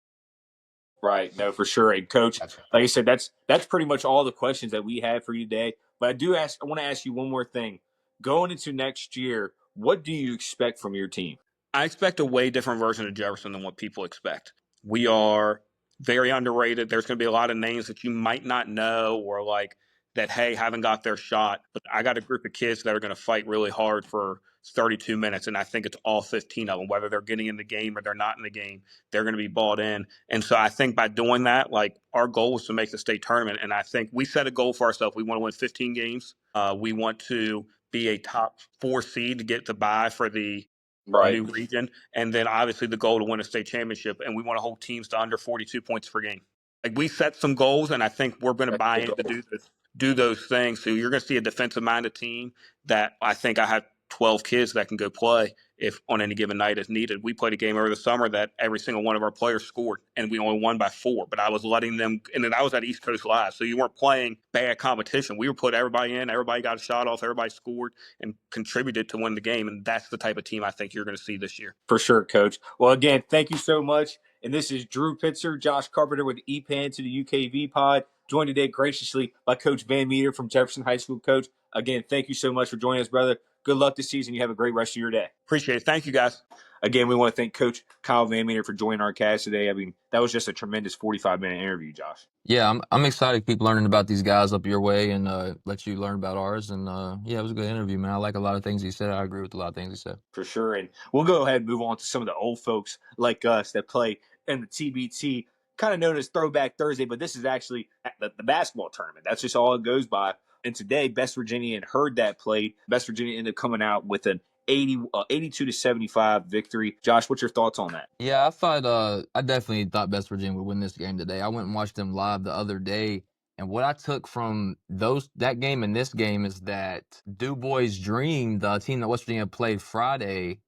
Right. No, for sure. And Coach, Gotcha. like I said, that's pretty much all the questions that we have for you today. But I want to ask you one more thing. Going into next year, what do you expect from your team? I expect a way different version of Jefferson than what people expect. We are very underrated. There's going to be a lot of names that you might not know or like that, hey, haven't got their shot. But I got a group of kids that are going to fight really hard for 32 minutes. And I think it's all 15 of them, whether they're getting in the game or they're not in the game, they're going to be bought in. And so I think by doing that, like our goal is to make the state tournament. And I think we set a goal for ourselves. We want to win 15 games. We want to be a top 4 seed to get the bye for the new region, and then obviously the goal to win a state championship, and we want to hold teams to under 42 points per game. Like we set some goals, and I think we're going to buy in to do those things. So you're going to see a defensive-minded team that I think I have 12 kids that can go play if on any given night as needed. We played a game over the summer that every single one of our players scored, and we only won by 4. But I was letting them, and then I was at East Coast Live, so you weren't playing bad competition. We were put everybody in, everybody got a shot off, everybody scored and contributed to win the game, and that's the type of team I think you're going to see this year. For sure, Coach. Well, again, thank you so much. And this is Drew Pitzer, Josh Carpenter with EPAN to the UKV pod, joined today graciously by Coach VanMetre from Jefferson High School. Coach, again, thank you so much for joining us, brother. Good luck this season. You have a great rest of your day. Appreciate it. Thank you, guys. Again, we want to thank Coach Kyle VanMetre for joining our cast today. I mean, that was just a tremendous 45-minute interview, Josh. Yeah, I'm excited to keep learning about these guys up your way and let you learn about ours. And yeah, it was a good interview, man. I like a lot of things he said. I agree with a lot of things he said. For sure. And we'll go ahead and move on to some of the old folks like us that play in the TBT, kind of known as Throwback Thursday, but this is actually the basketball tournament. That's just all it goes by. And today, Best Virginia and Heard that played. Best Virginia ended up coming out with an 82-75 victory. Josh, what's your thoughts on that? Yeah, I definitely thought Best Virginia would win this game today. I went and watched them live the other day, and what I took from that game and this game is that Du Bois Dream, the team that West Virginia played Friday,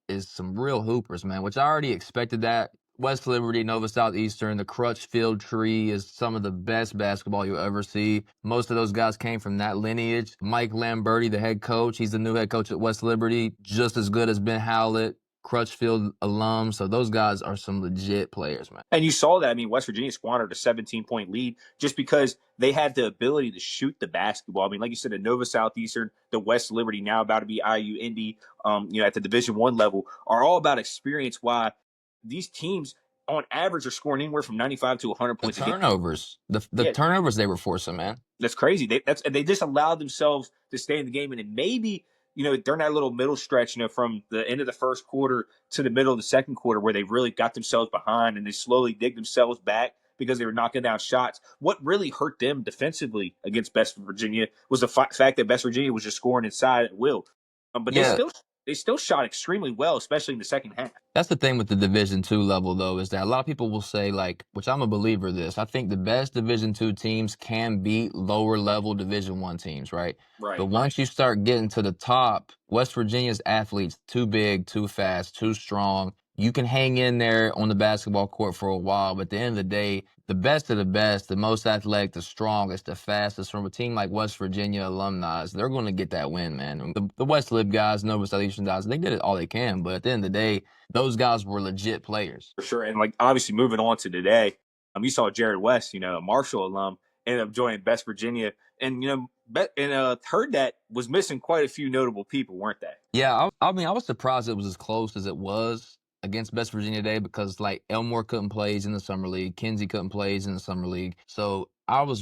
is some real hoopers, man, which I already expected that. West Liberty, Nova Southeastern, the Crutchfield tree is some of the best basketball you'll ever see. Most of those guys came from that lineage. Mike Lamberti, the head coach, he's the new head coach at West Liberty, just as good as Ben Howlett, Crutchfield alum. So those guys are some legit players, man. And you saw that. I mean, West Virginia squandered a 17-point lead just because they had the ability to shoot the basketball. I mean, like you said, the Nova Southeastern, the West Liberty, now about to be IU Indy, at the Division I level, are all about experience. Why these teams, on average, are scoring anywhere from 95 to 100 points. The turnovers, the turnovers they were forcing, man. That's crazy. They just allowed themselves to stay in the game, and it maybe during that little middle stretch, from the end of the first quarter to the middle of the second quarter, where they really got themselves behind and they slowly dig themselves back because they were knocking down shots. What really hurt them defensively against West Virginia was the fact that West Virginia was just scoring inside at will. But they still shot extremely well, especially in the second half. That's the thing with the Division II level, though, is that a lot of people will say, like, which I'm a believer of this, I think the best Division II teams can beat lower level Division I teams, right? Right. But once you start getting to the top, West Virginia's athletes, too big, too fast, too strong. You can hang in there on the basketball court for a while, but at the end of the day, the best of the best, the most athletic, the strongest, the fastest from a team like West Virginia alumni, they're going to get that win, man. The West Lib guys, Nova Southeastern guys, they did it all they can, but at the end of the day, those guys were legit players. For sure. And, obviously moving on to today, you saw Jared West, a Marshall alum, ended up joining West Virginia. And, Heard that was missing quite a few notable people, weren't they? Yeah, I was surprised it was as close as it was against West Virginia today because, Elmore couldn't play in the Summer League. Kinsey couldn't play in the Summer League. So I was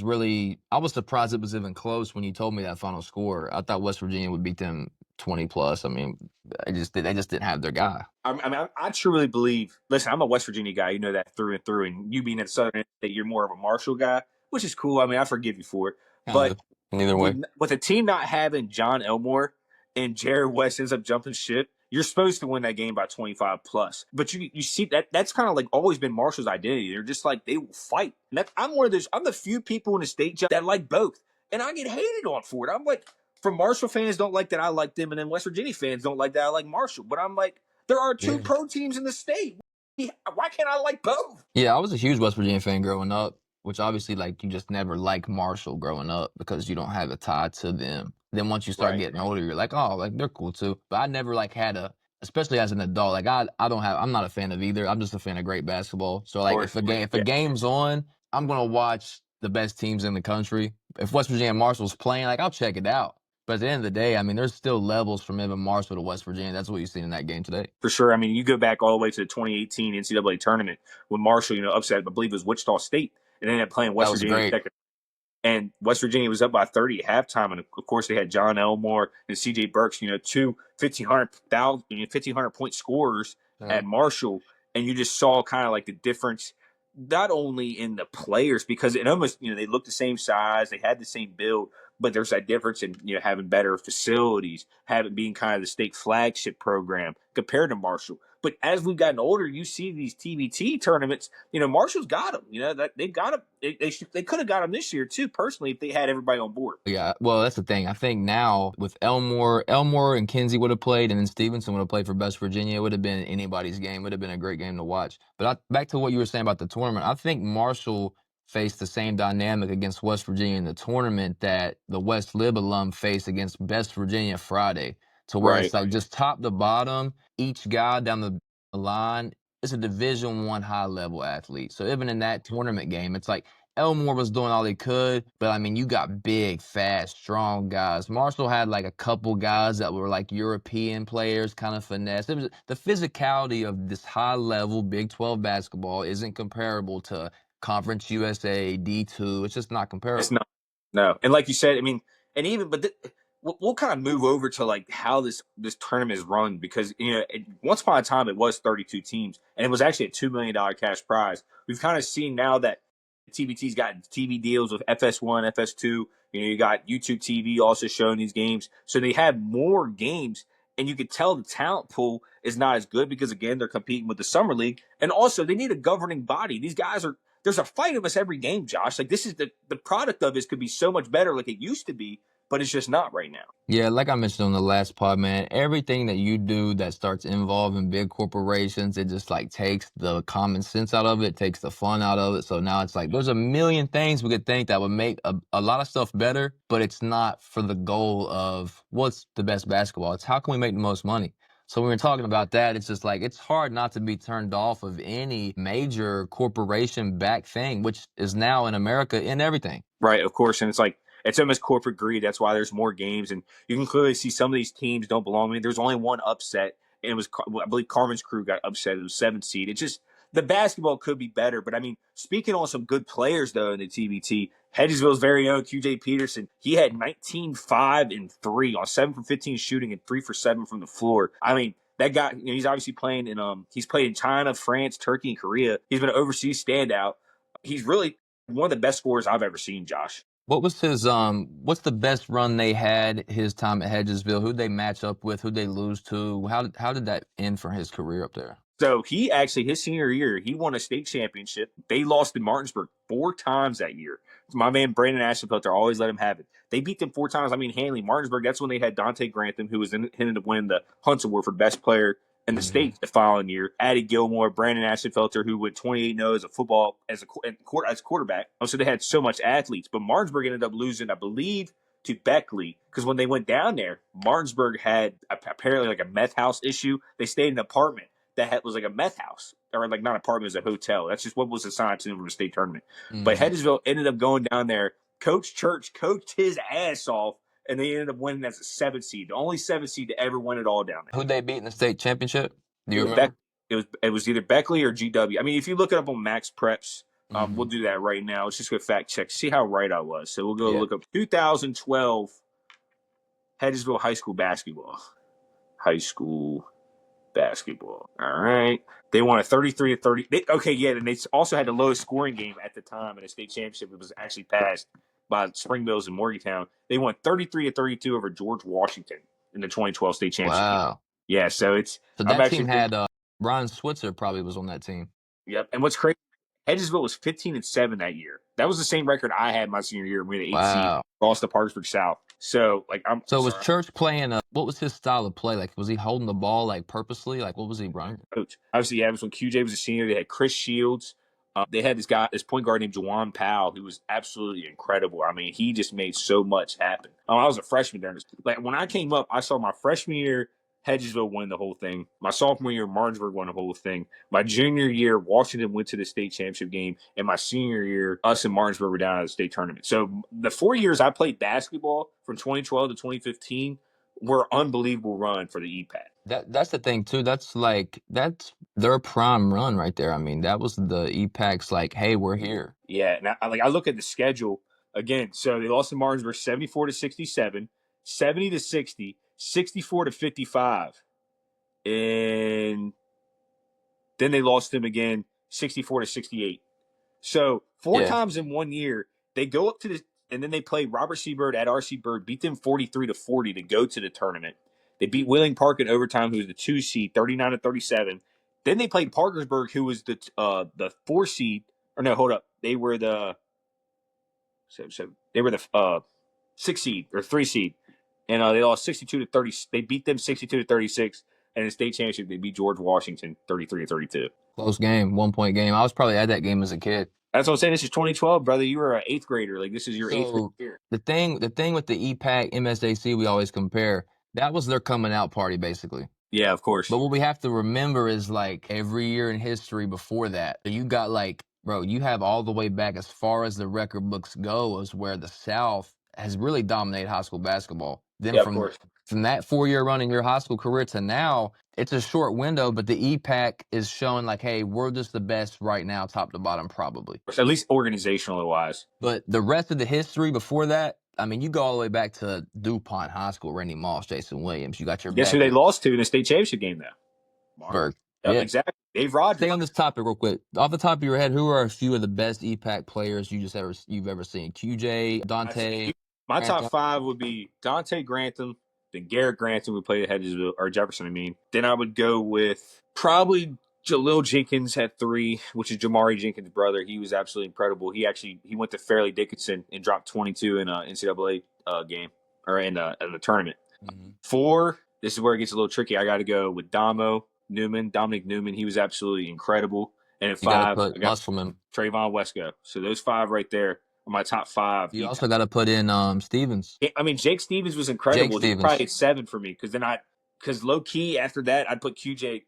surprised it was even close when you told me that final score. I thought West Virginia would beat them 20 plus. I mean, they just didn't have their guy. I truly believe. Listen, I'm a West Virginia guy. You know that through and through. And you being at Southern State, you're more of a Marshall guy, which is cool. I mean, I forgive you for it. Kind But of. Either way. with the team not having John Elmore and Jared West ends up jumping ship, you're supposed to win that game by 25 plus. But you see that's kind of like always been Marshall's identity. They're just like they will fight. And I'm one of those. I'm the few people in the state that like both, and I get hated on for it. I'm like, from Marshall fans don't like that I like them, and then West Virginia fans don't like that I like Marshall. But I'm like, there are two pro teams in the state. Why can't I like both? Yeah, I was a huge West Virginia fan growing up, which obviously like you just never like Marshall growing up because you don't have a tie to them. Then once you start getting older, you're like, oh, like they're cool too. But I never like had especially as an adult, like I'm not a fan of either. I'm just a fan of great basketball. So like if a game's on, I'm gonna watch the best teams in the country. If West Virginia and Marshall's playing, like I'll check it out. But at the end of the day, I mean, there's still levels from even Marshall to West Virginia. That's what you've seen in that game today. For sure. I mean, you go back all the way to the 2018 NCAA tournament when Marshall, upset, I believe it was Wichita State, and ended up playing West Virginia. Great. And West Virginia was up by 30 at halftime. And, of course, they had John Elmore and C.J. Burks, two 1,500-point scorers at Marshall. And you just saw kind of like the difference, not only in the players, because it almost, they looked the same size, they had the same build, but there's that difference in, having better facilities, being kind of the state flagship program compared to Marshall. But as we've gotten older, you see these TBT tournaments. Marshall's got them. That they've got them. They could have got them this year too. Personally, if they had everybody on board. Yeah, well, that's the thing. I think now with Elmore and Kinsey would have played, and then Stevenson would have played for West Virginia. It would have been anybody's game. It would have been a great game to watch. But back to what you were saying about the tournament, I think Marshall faced the same dynamic against West Virginia in the tournament that the West Lib alum faced against West Virginia Friday, to where it's like just top to bottom, each guy down the line is a Division I high-level athlete. So even in that tournament game, it's like Elmore was doing all he could, but I mean, you got big, fast, strong guys. Marshall had like a couple guys that were like European players, kind of finesse. It was the physicality of this high-level Big 12 basketball isn't comparable to Conference USA, D2. It's just not comparable. It's not. No. And like you said, I mean, and even, but we'll kind of move over to like how this tournament is run, because, once upon a time it was 32 teams and it was actually a $2 million cash prize. We've kind of seen now that TBT's got TV deals with FS1, FS2. You got YouTube TV also showing these games. So they have more games, and you could tell the talent pool is not as good because, again, they're competing with the Summer League. And also, they need a governing body. These guys there's a fight of us every game, Josh. Like, this is the product of this could be so much better like it used to be, but it's just not right now. Yeah, like I mentioned on the last pod, man, everything that you do that starts involving big corporations, it just like takes the common sense out of it, takes the fun out of it. So now it's like there's a million things we could think that would make a lot of stuff better, but it's not for the goal of what's the best basketball. It's how can we make the most money? So when we're talking about that, it's just like it's hard not to be turned off of any major corporation-backed thing, which is now in America in everything. Right, of course. And it's like, it's almost corporate greed. That's why there's more games. And you can clearly see some of these teams don't belong. I mean, there's only one upset, and it was, I believe, Carmen's crew got upset. It was 7th seed. It's just, the basketball could be better. But, I mean, speaking on some good players, though, in the TBT, Hedgesville's very own QJ Peterson, he had 19, 5, and 3 on 7 for 15 shooting and 3 for 7 from the floor. I mean, that guy, he's obviously playing in, he's played in China, France, Turkey, and Korea. He's been an overseas standout. He's really one of the best scorers I've ever seen, Josh. What was his what's the best run they had his time at Hedgesville? Who'd they match up with? Who'd they lose to? How did that end for his career up there? So he actually, his senior year, he won a state championship. They lost in Martinsburg 4 times that year. My man Brandon Ashenfelter always let him have it. They beat them 4 times. I mean, handily. Martinsburg, that's when they had Dante Grantham, who ended up winning the Hunts Award for best player in the state the following year. Addie Gilmore, Brandon Ashenfelter, who went 28-0 as a football as quarterback. So they had so much athletes. But Martinsburg ended up losing, I believe, to Beckley, because when they went down there, Martinsburg had apparently like a meth house issue. They stayed in an apartment that was like a meth house, or like not an apartment, it was a hotel. That's just what was assigned to them for the state tournament. But Hedgesville ended up going down there. Coach Church coached his ass off, and they ended up winning as a 7th seed, the only 7th seed to ever win it all down there. Who'd they beat in the state championship? Do you remember? It was either Beckley or GW. I mean, if you look it up on Max Preps, We'll do that right now. Let's just go fact check, see how right I was. So we'll go Yeah. look up 2012 Hedgesville High School basketball. High school basketball. All right. They won a 33-30. And they also had the lowest scoring game at the time in the state championship. It was actually passed by Spring Bills and Morgantown. They won 33-32 over George Washington in the 2012 state championship game. Wow. Yeah, so that team had Brian Switzer probably was on that team. Yep. And what's crazy, Hedgesville was 15-7 that year. That was the same record I had my senior year. We had 8 seed, lost to Parkersburg South. So was Church playing what was his style of play? Like, was he holding the ball like purposely? Like, what was he running? Coach. Obviously, yeah, it was when QJ was a senior. They had Chris Shields. They had this point guard named Jawan Powell, who was absolutely incredible. I mean, he just made so much happen. I was a freshman during this. Like, when I came up, I saw my freshman year, Hedgesville win the whole thing. My sophomore year, Martinsburg won the whole thing. My junior year, Washington went to the state championship game. And my senior year, us and Martinsburg were down at the state tournament. So the 4 years I played basketball from 2012 to 2015 were unbelievable run for the EPAC. That's the thing too. That's their prime run right there. I mean, that was the EPAC's like, hey, we're here. Yeah, and I look at the schedule again. So they lost to Martinsburg 74-67, 70-60, 64-55, and then they lost them again 64-68. So four times in 1 year, they go up to the, and then they play Robert C. Byrd at RC Byrd, beat them 43-40 to go to the tournament. They beat Wheeling Park in overtime, who was the 2 seed, 39-37. Then they played Parkersburg, who was the 4 seed. Or no, hold up. They were the 6 seed or 3 seed, and they lost 62-30. They beat them 62-36, and in the state championship they beat George Washington 33-32. Close game, 1 point game. I was probably at that game as a kid. That's what I'm saying. This is 2012, brother. You were an 8th grader. Like, this is your 8th grade year. The thing with the EPAC, MSAC, we always compare. That was their coming out party, basically. Yeah, of course. But what we have to remember is, like, every year in history before that, you got, like, bro, you have all the way back as far as the record books go as where the South has really dominated high school basketball. Then from that 4-year run in your high school career to now, it's a short window, but the EPAC is showing like, hey, we're just the best right now, top to bottom, probably. At least organizationally wise. But the rest of the history before that, I mean, you go all the way back to DuPont High School, Randy Moss, Jason Williams. You got your Guess who they lost to in the state championship game, though? Berg. Yep, exactly. Dave Rogers. Stay on this topic real quick. Off the top of your head, who are a few of the best EPAC players you've ever seen? QJ, Dante. My top 5 would be Dante Grantham, then Garrett Grantham, who played at Hedgesville, or Jefferson, I mean. Then I would go with probably Jalil Jenkins at 3, which is Jamari Jenkins' brother. He was absolutely incredible. He went to Fairleigh Dickinson and dropped 22 in an NCAA game, or in the tournament. 4, this is where it gets a little tricky. I got to go with Dominic Newman. He was absolutely incredible. And at 5, I got Trayvon Wesco. So those 5 right there are my top 5. You also got to put in Stevens. I mean, Jake Stevens was incredible. He's probably 7 for me because low key after that I'd put QJ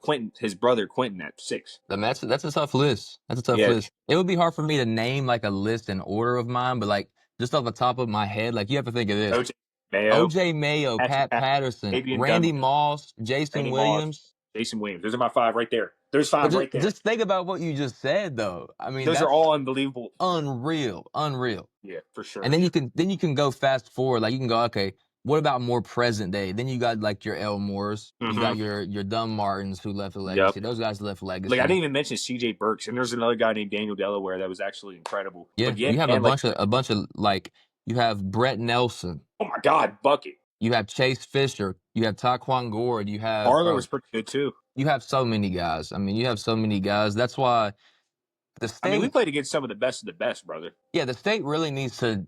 Quentin, his brother Quentin, at 6. That's a tough list. That's a tough list. It would be hard for me to name like a list in order of mine, but like just off the top of my head, like you have to think of this. OJ Mayo, Pat Patterson, Randy Moss, Jason Williams. Those are my 5 right there. There's 5 right there. Just think about what you just said, though. I mean, those are all unbelievable. Unreal. Yeah, for sure. And then you can go fast forward. Like you can go, okay, what about more present day? Then you got like your Elmores, you got your Dunn Martins who left a legacy. Those guys left a legacy. Like I didn't even mention CJ Burks, and there's another guy named Daniel Delaware that was actually incredible. Yeah, you have a bunch of like you have Brett Nelson. Oh my God, bucket. You have Chase Fisher. You have Taquan Gord. You have Barlow was pretty good too. You have so many guys. I mean, you have so many guys. That's why the state. I mean, we played against some of the best, brother. Yeah, the state really needs to.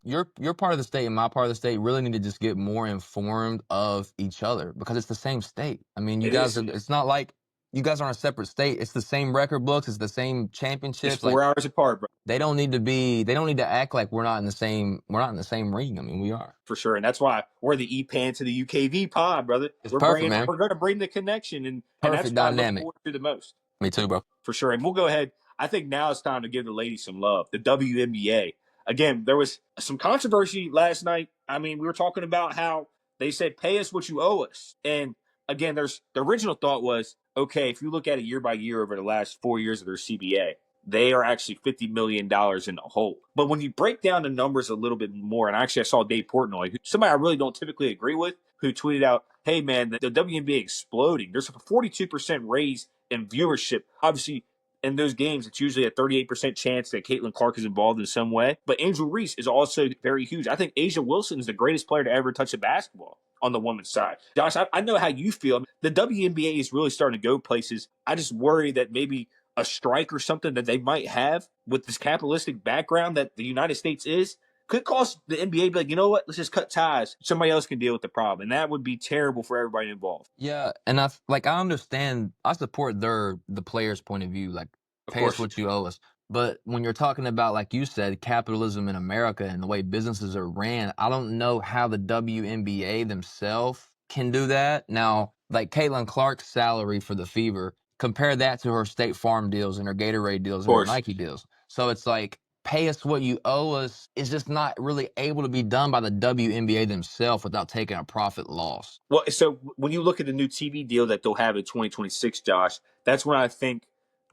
Your part of the state and my part of the state really need to just get more informed of each other because it's the same state. I mean, it's not like you guys are in a separate state. It's the same record books. It's the same championships. It's 4 hours apart, bro. They don't need to act like we're not in the same ring. I mean, we are. For sure. And that's why we're the EPAN to the UKV pod, brother. We're perfect, man. We're going to bring the connection and perfect that's dynamic. What I look forward to the most. Me too, bro. For sure. And we'll go ahead. I think now it's time to give the ladies some love. The WNBA. Again, there was some controversy last night. I mean, we were talking about how they said, pay us what you owe us. And again, the original thought was, okay, if you look at it year by year over the last 4 years of their CBA, they are actually $50 million in the hole. But when you break down the numbers a little bit more, and actually I saw Dave Portnoy, somebody I really don't typically agree with, who tweeted out, hey man, the WNBA exploding. There's a 42% raise in viewership. Obviously, in those games, it's usually a 38% chance that Caitlin Clark is involved in some way. But Angel Reese is also very huge. I think Asia Wilson is the greatest player to ever touch a basketball on the women's side. Josh, I know how you feel. The WNBA is really starting to go places. I just worry that maybe a strike or something that they might have with this capitalistic background that the United States is could cause the NBA to be like, you know what, let's just cut ties. Somebody else can deal with the problem. And that would be terrible for everybody involved. Yeah, and I understand. I support the players' point of view. Like, Of pay us course. what you owe us. But when you're talking about, like you said, capitalism in America and the way businesses are ran, I don't know how the WNBA themselves can do that. Now, like Caitlin Clark's salary for the Fever, compare that to her State Farm deals and her Gatorade deals Of and her course. Nike deals. So it's like, pay us what you owe us is just not really able to be done by the WNBA themselves without taking a profit loss. Well, so when you look at the new TV deal that they'll have in 2026, Josh, that's when I think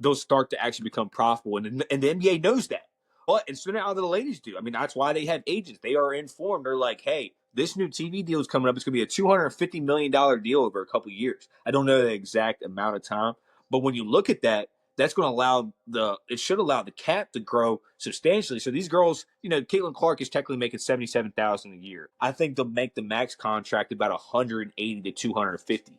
they'll start to actually become profitable. And the NBA knows that. But and so now the ladies do. I mean, that's why they have agents. They are informed. They're like, hey, this new TV deal is coming up. It's going to be a $250 million deal over a couple of years. I don't know the exact amount of time. But when you look at that, that's going to allow it should allow the cap to grow substantially. So these girls, Caitlin Clark is technically making $77,000 a year. I think they'll make the max contract about 180 to 250,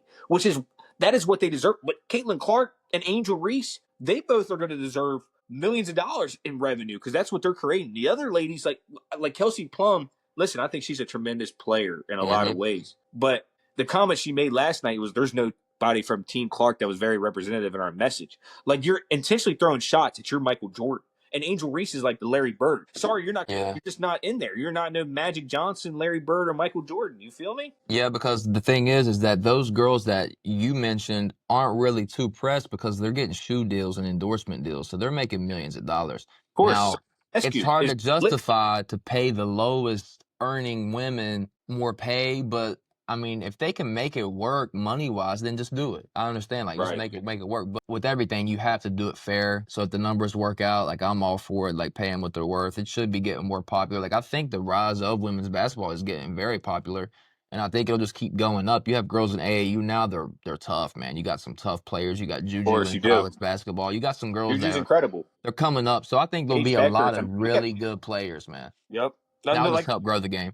that is what they deserve. But Caitlin Clark and Angel Reese, they both are going to deserve millions of dollars in revenue because that's what they're creating. The other ladies, like Kelsey Plum, listen, I think she's a tremendous player in a lot of ways. But the comment she made last night was there's no body from Team Clark that was very representative in our message. Like, you're intentionally throwing shots at your Michael Jordan. And Angel Reese is like the Larry Bird. Sorry, you're not. Yeah. You're just not in there. You're not no Magic Johnson, Larry Bird, or Michael Jordan. You feel me? Yeah, because the thing is that those girls that you mentioned aren't really too pressed because they're getting shoe deals and endorsement deals, so they're making millions of dollars. Of course. Now, it's Excuse hard is to justify to pay the lowest earning women more pay, but I mean, if they can make it work money-wise, then just do it. I understand, like, just Right. make it work. But with everything, you have to do it fair. So if the numbers work out, like, I'm all for it, like, paying what they're worth. It should be getting more popular. Like, I think the rise of women's basketball is getting very popular, and I think it'll just keep going up. You have girls in AAU now, they're tough, man. You got some tough players. You got Juju course in you do. college basketball. You got some girls Juju's that incredible. they're coming up. So I think there'll Paige be a Becker, lot I of mean, really good players, man. Yep. That'll just like help grow the game.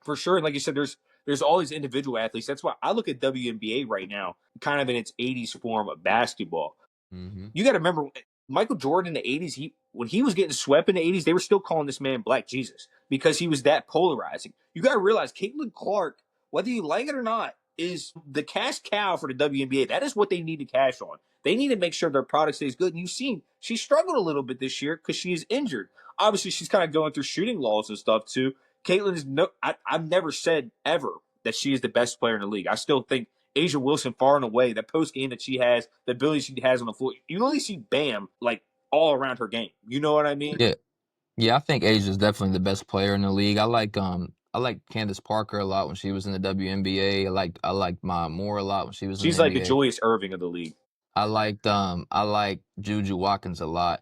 for sure. And like you said, there's all these individual athletes. That's why I look at WNBA right now, kind of in its 80s form of basketball. Mm-hmm. You got to remember Michael Jordan in the 80s, when he was getting swept in the 80s, they were still calling this man Black Jesus because he was that polarizing. You got to realize Caitlin Clark, whether you like it or not, is the cash cow for the WNBA. That is what they need to cash on. They need to make sure their product stays good. And you've seen she struggled a little bit this year because she is injured. Obviously, she's kind of going through shooting laws and stuff too. Caitlin is I've never said ever that she is the best player in the league. I still think Asia Wilson far and away, that post game that she has, the ability she has on the floor. You only see Bam like all around her game. You know what I mean? Yeah. Yeah, I think Asia's definitely the best player in the league. I like Candace Parker a lot when she was in the WNBA. I liked Maya Moore a lot when she was in She's the like the NBA. Julius Irving of the league. I like Juju Watkins a lot.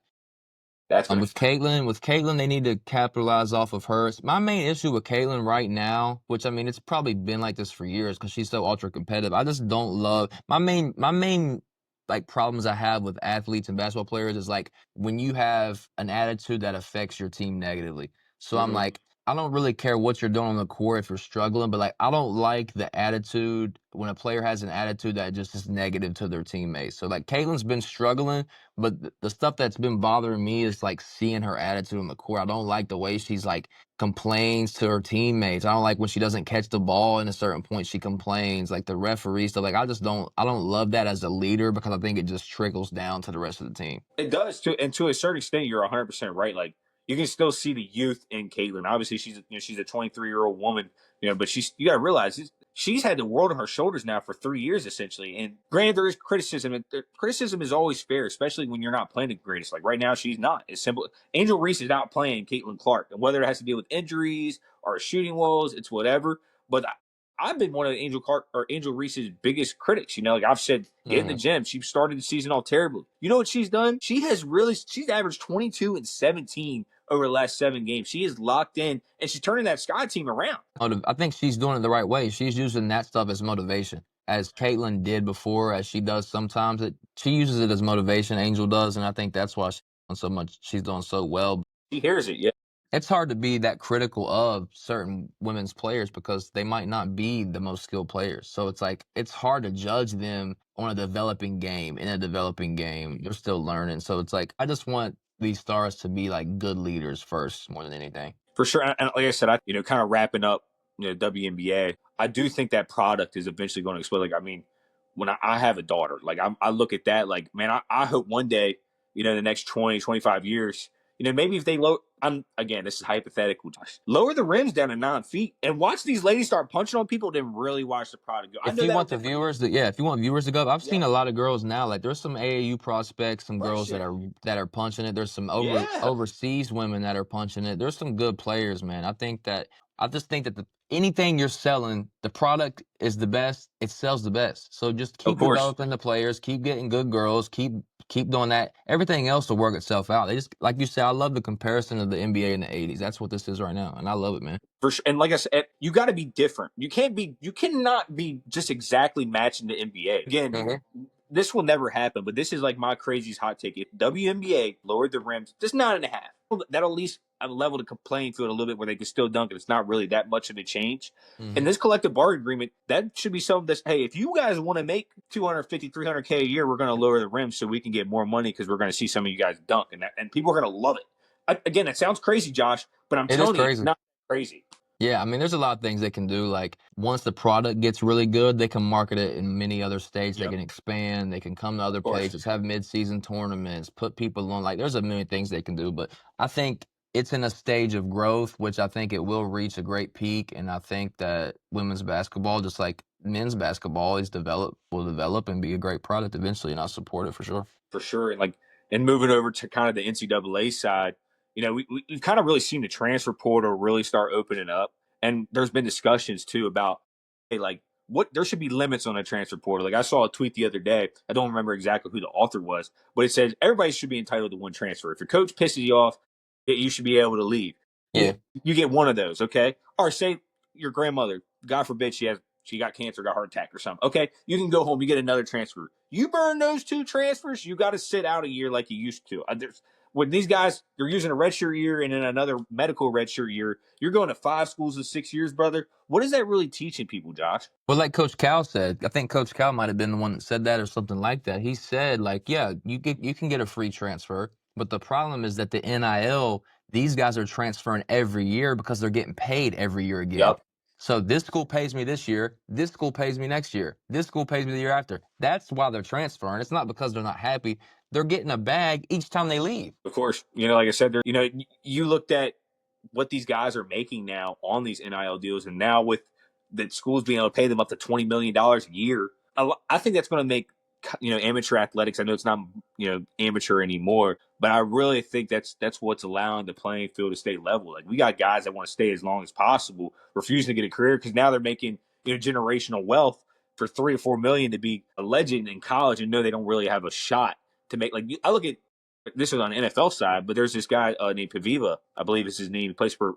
That's With Caitlin, they need to capitalize off of her. My main issue with Caitlin right now, which I mean, it's probably been like this for years because she's so ultra competitive. I just don't love my main like problems I have with athletes and basketball players is like when you have an attitude that affects your team negatively. So I'm like, I don't really care what you're doing on the court if you're struggling, but like I don't like the attitude when a player has an attitude that just is negative to their teammates. So like Caitlin's been struggling, but the stuff that's been bothering me is like seeing her attitude on the court. I don't like the way she's like complains to her teammates. I don't like when she doesn't catch the ball in a certain point, she complains. Like the referee stuff. Like I don't love that as a leader because I think it just trickles down to the rest of the team. It does and to a certain extent, you're 100% right. Like you can still see the youth in Caitlin. Obviously, she's a 23-year-old woman, but you got to realize she's had the world on her shoulders now for 3 years essentially. And granted, there is criticism, and criticism is always fair, especially when you're not playing the greatest. Like right now, she's not. It's simple. Angel Reese is not playing Caitlin Clark, and whether it has to deal with injuries or shooting walls, it's whatever. But I've been one of Angel Reese's biggest critics. Like I've said, get in the gym. She started the season all terribly. You know what she's done? She's averaged 22 and 17 over the last 7 games. She is locked in, and she's turning that Sky team around. I think she's doing it the right way. She's using that stuff as motivation, as Caitlin did before, as she does sometimes. She uses it as motivation, Angel does, and I think that's why she's doing so much. She's doing so well. She hears it, yeah. It's hard to be that critical of certain women's players because they might not be the most skilled players. So it's like it's hard to judge them on a developing game. In a developing game, they're still learning. So it's like I just want these stars to be like good leaders first, more than anything. For sure. And like I said, kind of wrapping up, WNBA, I do think that product is eventually going to explode. Like, I mean, when I have a daughter, like I look at that, like, man, I hope one day, the next 20, 25 years, maybe if they again, this is hypothetical, lower the rims down to 9 feet and watch these ladies start punching on people, then really watch the product go. If you want viewers to go, I've seen a lot of girls now. Like there's some AAU prospects, some girls that are punching it. There's some overseas women that are punching it. There's some good players, man. I just think that anything you're selling, the product is the best. It sells the best. So just keep developing the players, keep getting good girls, keep doing that. Everything else will work itself out. They just, like you said, I love the comparison of the NBA in the 80s. That's what this is right now, and I love it, man. For sure. And like I said, you got to be different. You cannot be just exactly matching the NBA. Again, this will never happen, but this is like my craziest hot take. If WNBA lowered the rims just 9.5, that'll at least level the playing field a little bit where they can still dunk it. It's not really that much of a change. And this collective bargaining agreement, that should be something that's, hey, if you guys want to make $250, $300K a year, we're going to lower the rims so we can get more money because we're going to see some of you guys dunk. And people are going to love it. Again, it sounds crazy, Josh, but I'm telling you, it's not crazy. Yeah, I mean, there's a lot of things they can do. Like, once the product gets really good, they can market it in many other states. They can expand. They can come to other places, have mid-season tournaments, put people on. Like, there's a million things they can do. But I think it's in a stage of growth, which I think it will reach a great peak. And I think that women's basketball, just like men's basketball, will develop and be a great product eventually. And I'll support it for sure. For sure. And moving over to kind of the NCAA side, we've kind of really seen the transfer portal really start opening up. And there's been discussions too about, hey, like there should be limits on the transfer portal. Like I saw a tweet the other day. I don't remember exactly who the author was, but it says everybody should be entitled to one transfer. If your coach pisses you off, you should be able to leave. Yeah. You get one of those, okay? Or say your grandmother, God forbid she got cancer, got a heart attack or something. Okay, you can go home, you get another transfer. You burn those 2 transfers, you got to sit out a year like you used to. When these guys, they're using a redshirt year and then another medical redshirt year, you're going to 5 schools in 6 years, brother. What is that really teaching people, Josh? Well, like Coach Cal said, I think Coach Cal might have been the one that said that or something like that. He said, like, yeah, you can get a free transfer, but the problem is that the NIL, these guys are transferring every year because they're getting paid every year again. Yep. So this school pays me this year, this school pays me next year, this school pays me the year after. That's why they're transferring. It's not because they're not happy. They're getting a bag each time they leave. Of course. Like I said, you looked at what these guys are making now on these NIL deals, and now with the schools being able to pay them up to $20 million a year, I think that's going to make amateur athletics. I know it's not amateur anymore, but I really think that's what's allowing the playing field to stay level. Like we got guys that want to stay as long as possible, refusing to get a career because now they're making generational wealth for $3 or $4 million to be a legend in college and know they don't really have a shot to make. Like I look at this is on the NFL side, but there's this guy named Paviva, I believe is his name. He plays for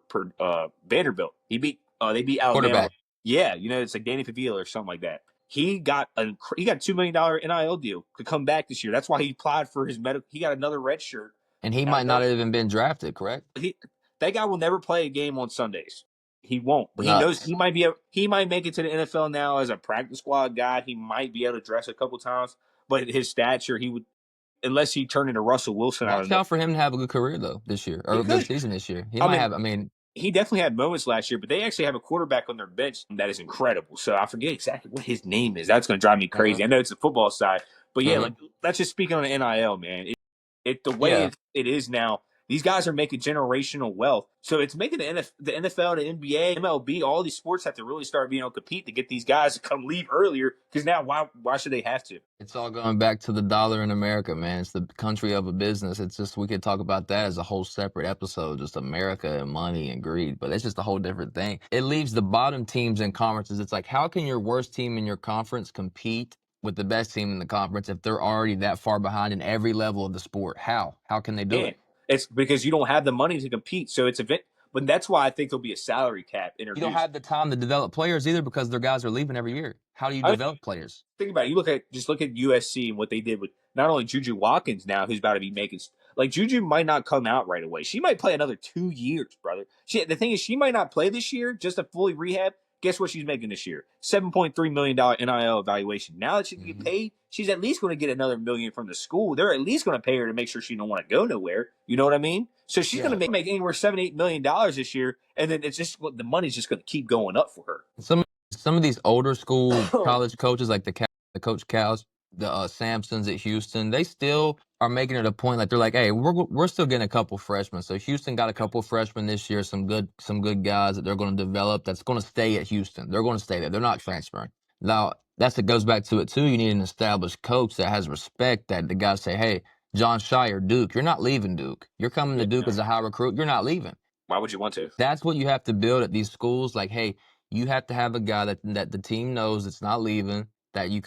Vanderbilt. They beat Alabama. Quarterback. Yeah, it's like Danny Pavila or something like that. He got a $2 million NIL deal to come back this year. That's why he applied for his medical. He got another red shirt. And he might not have even been drafted, correct? That guy will never play a game on Sundays. He won't. But he knows he might make it to the NFL now as a practice squad guy. He might be able to dress a couple times. But his stature, he would, unless he turned into Russell Wilson. Watch out for him to have a good career though this year or good season this year. He definitely had moments last year, but they actually have a quarterback on their bench that is incredible. So I forget exactly what his name is. That's going to drive me crazy. I know it's the football side, but yeah, like that's just speaking on the NIL, man. The way it is now. These guys are making generational wealth. So it's making the NFL, the NBA, MLB, all these sports have to really start being able to compete to get these guys to come leave earlier. Because now, why should they have to? It's all going back to the dollar in America, man. It's the country of a business. It's just, we could talk about that as a whole separate episode, just America and money and greed, but it's just a whole different thing. It leaves the bottom teams in conferences. It's like, how can your worst team in your conference compete with the best team in the conference if they're already that far behind in every level of the sport? How can they do it? It's because you don't have the money to compete. So it's but that's why I think there'll be a salary cap introduced. You don't have the time to develop players either because their guys are leaving every year. How do you develop players? Think about it. You look at USC and what they did with not only Juju Watkins now, who's about to be making like Juju might not come out right away. She might play another 2 years, brother. The thing is, she might not play this year just to fully rehab. Guess what she's making this year? $7.3 million NIL evaluation. Now that she can get paid, she's at least going to get another $1 million from the school. They're at least going to pay her to make sure she don't want to go nowhere. You know what I mean? So she's going to make anywhere $7-8 million this year, and then it's just the money's just going to keep going up for her. Some of these older school college coaches, like the Coach Cals, the Sampsons at Houston, they still are making it a point. Like they're like, hey, we're still getting a couple freshmen. So Houston got a couple freshmen this year, some good guys that they're going to develop. That's going to stay at Houston. They're going to stay there. They're not transferring. Now it goes back to it too. You need an established coach that has respect. That the guys say, hey, John Shire, Duke, you're not leaving Duke. You're coming to Duke as a high recruit. You're not leaving. Why would you want to? That's what you have to build at these schools. Like, hey, you have to have a guy that the team knows it's not leaving, that you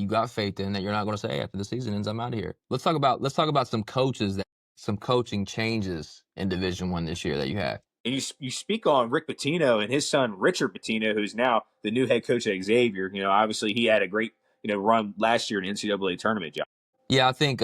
got faith in, that you're not going to say, hey, after the season ends, I'm out of here. Let's talk about some coaches, some coaching changes in Division I this year that you had. And you speak on Rick Pitino and his son Richard Pitino, who's now the new head coach at Xavier. You know, obviously he had a great run last year in the NCAA tournament. Job. Yeah, I think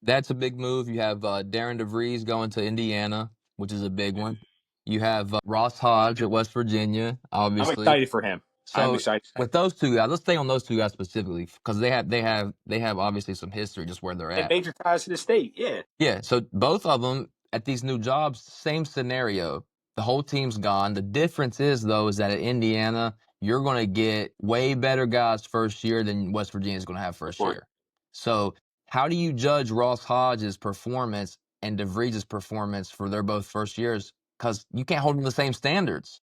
that's a big move. You have Darren DeVries going to Indiana, which is a big one. You have Ross Hodge at West Virginia, obviously. I'm excited for him. So with those two guys, let's stay on those two guys specifically because they have obviously some history just where they're at. And major ties to the state, yeah. Yeah, so both of them at these new jobs, same scenario. The whole team's gone. The difference is though is that at Indiana, you're going to get way better guys first year than West Virginia's going to have first year. So how do you judge Ross Hodge's performance and DeVries' performance for their both first years? Because you can't hold them to the same standards.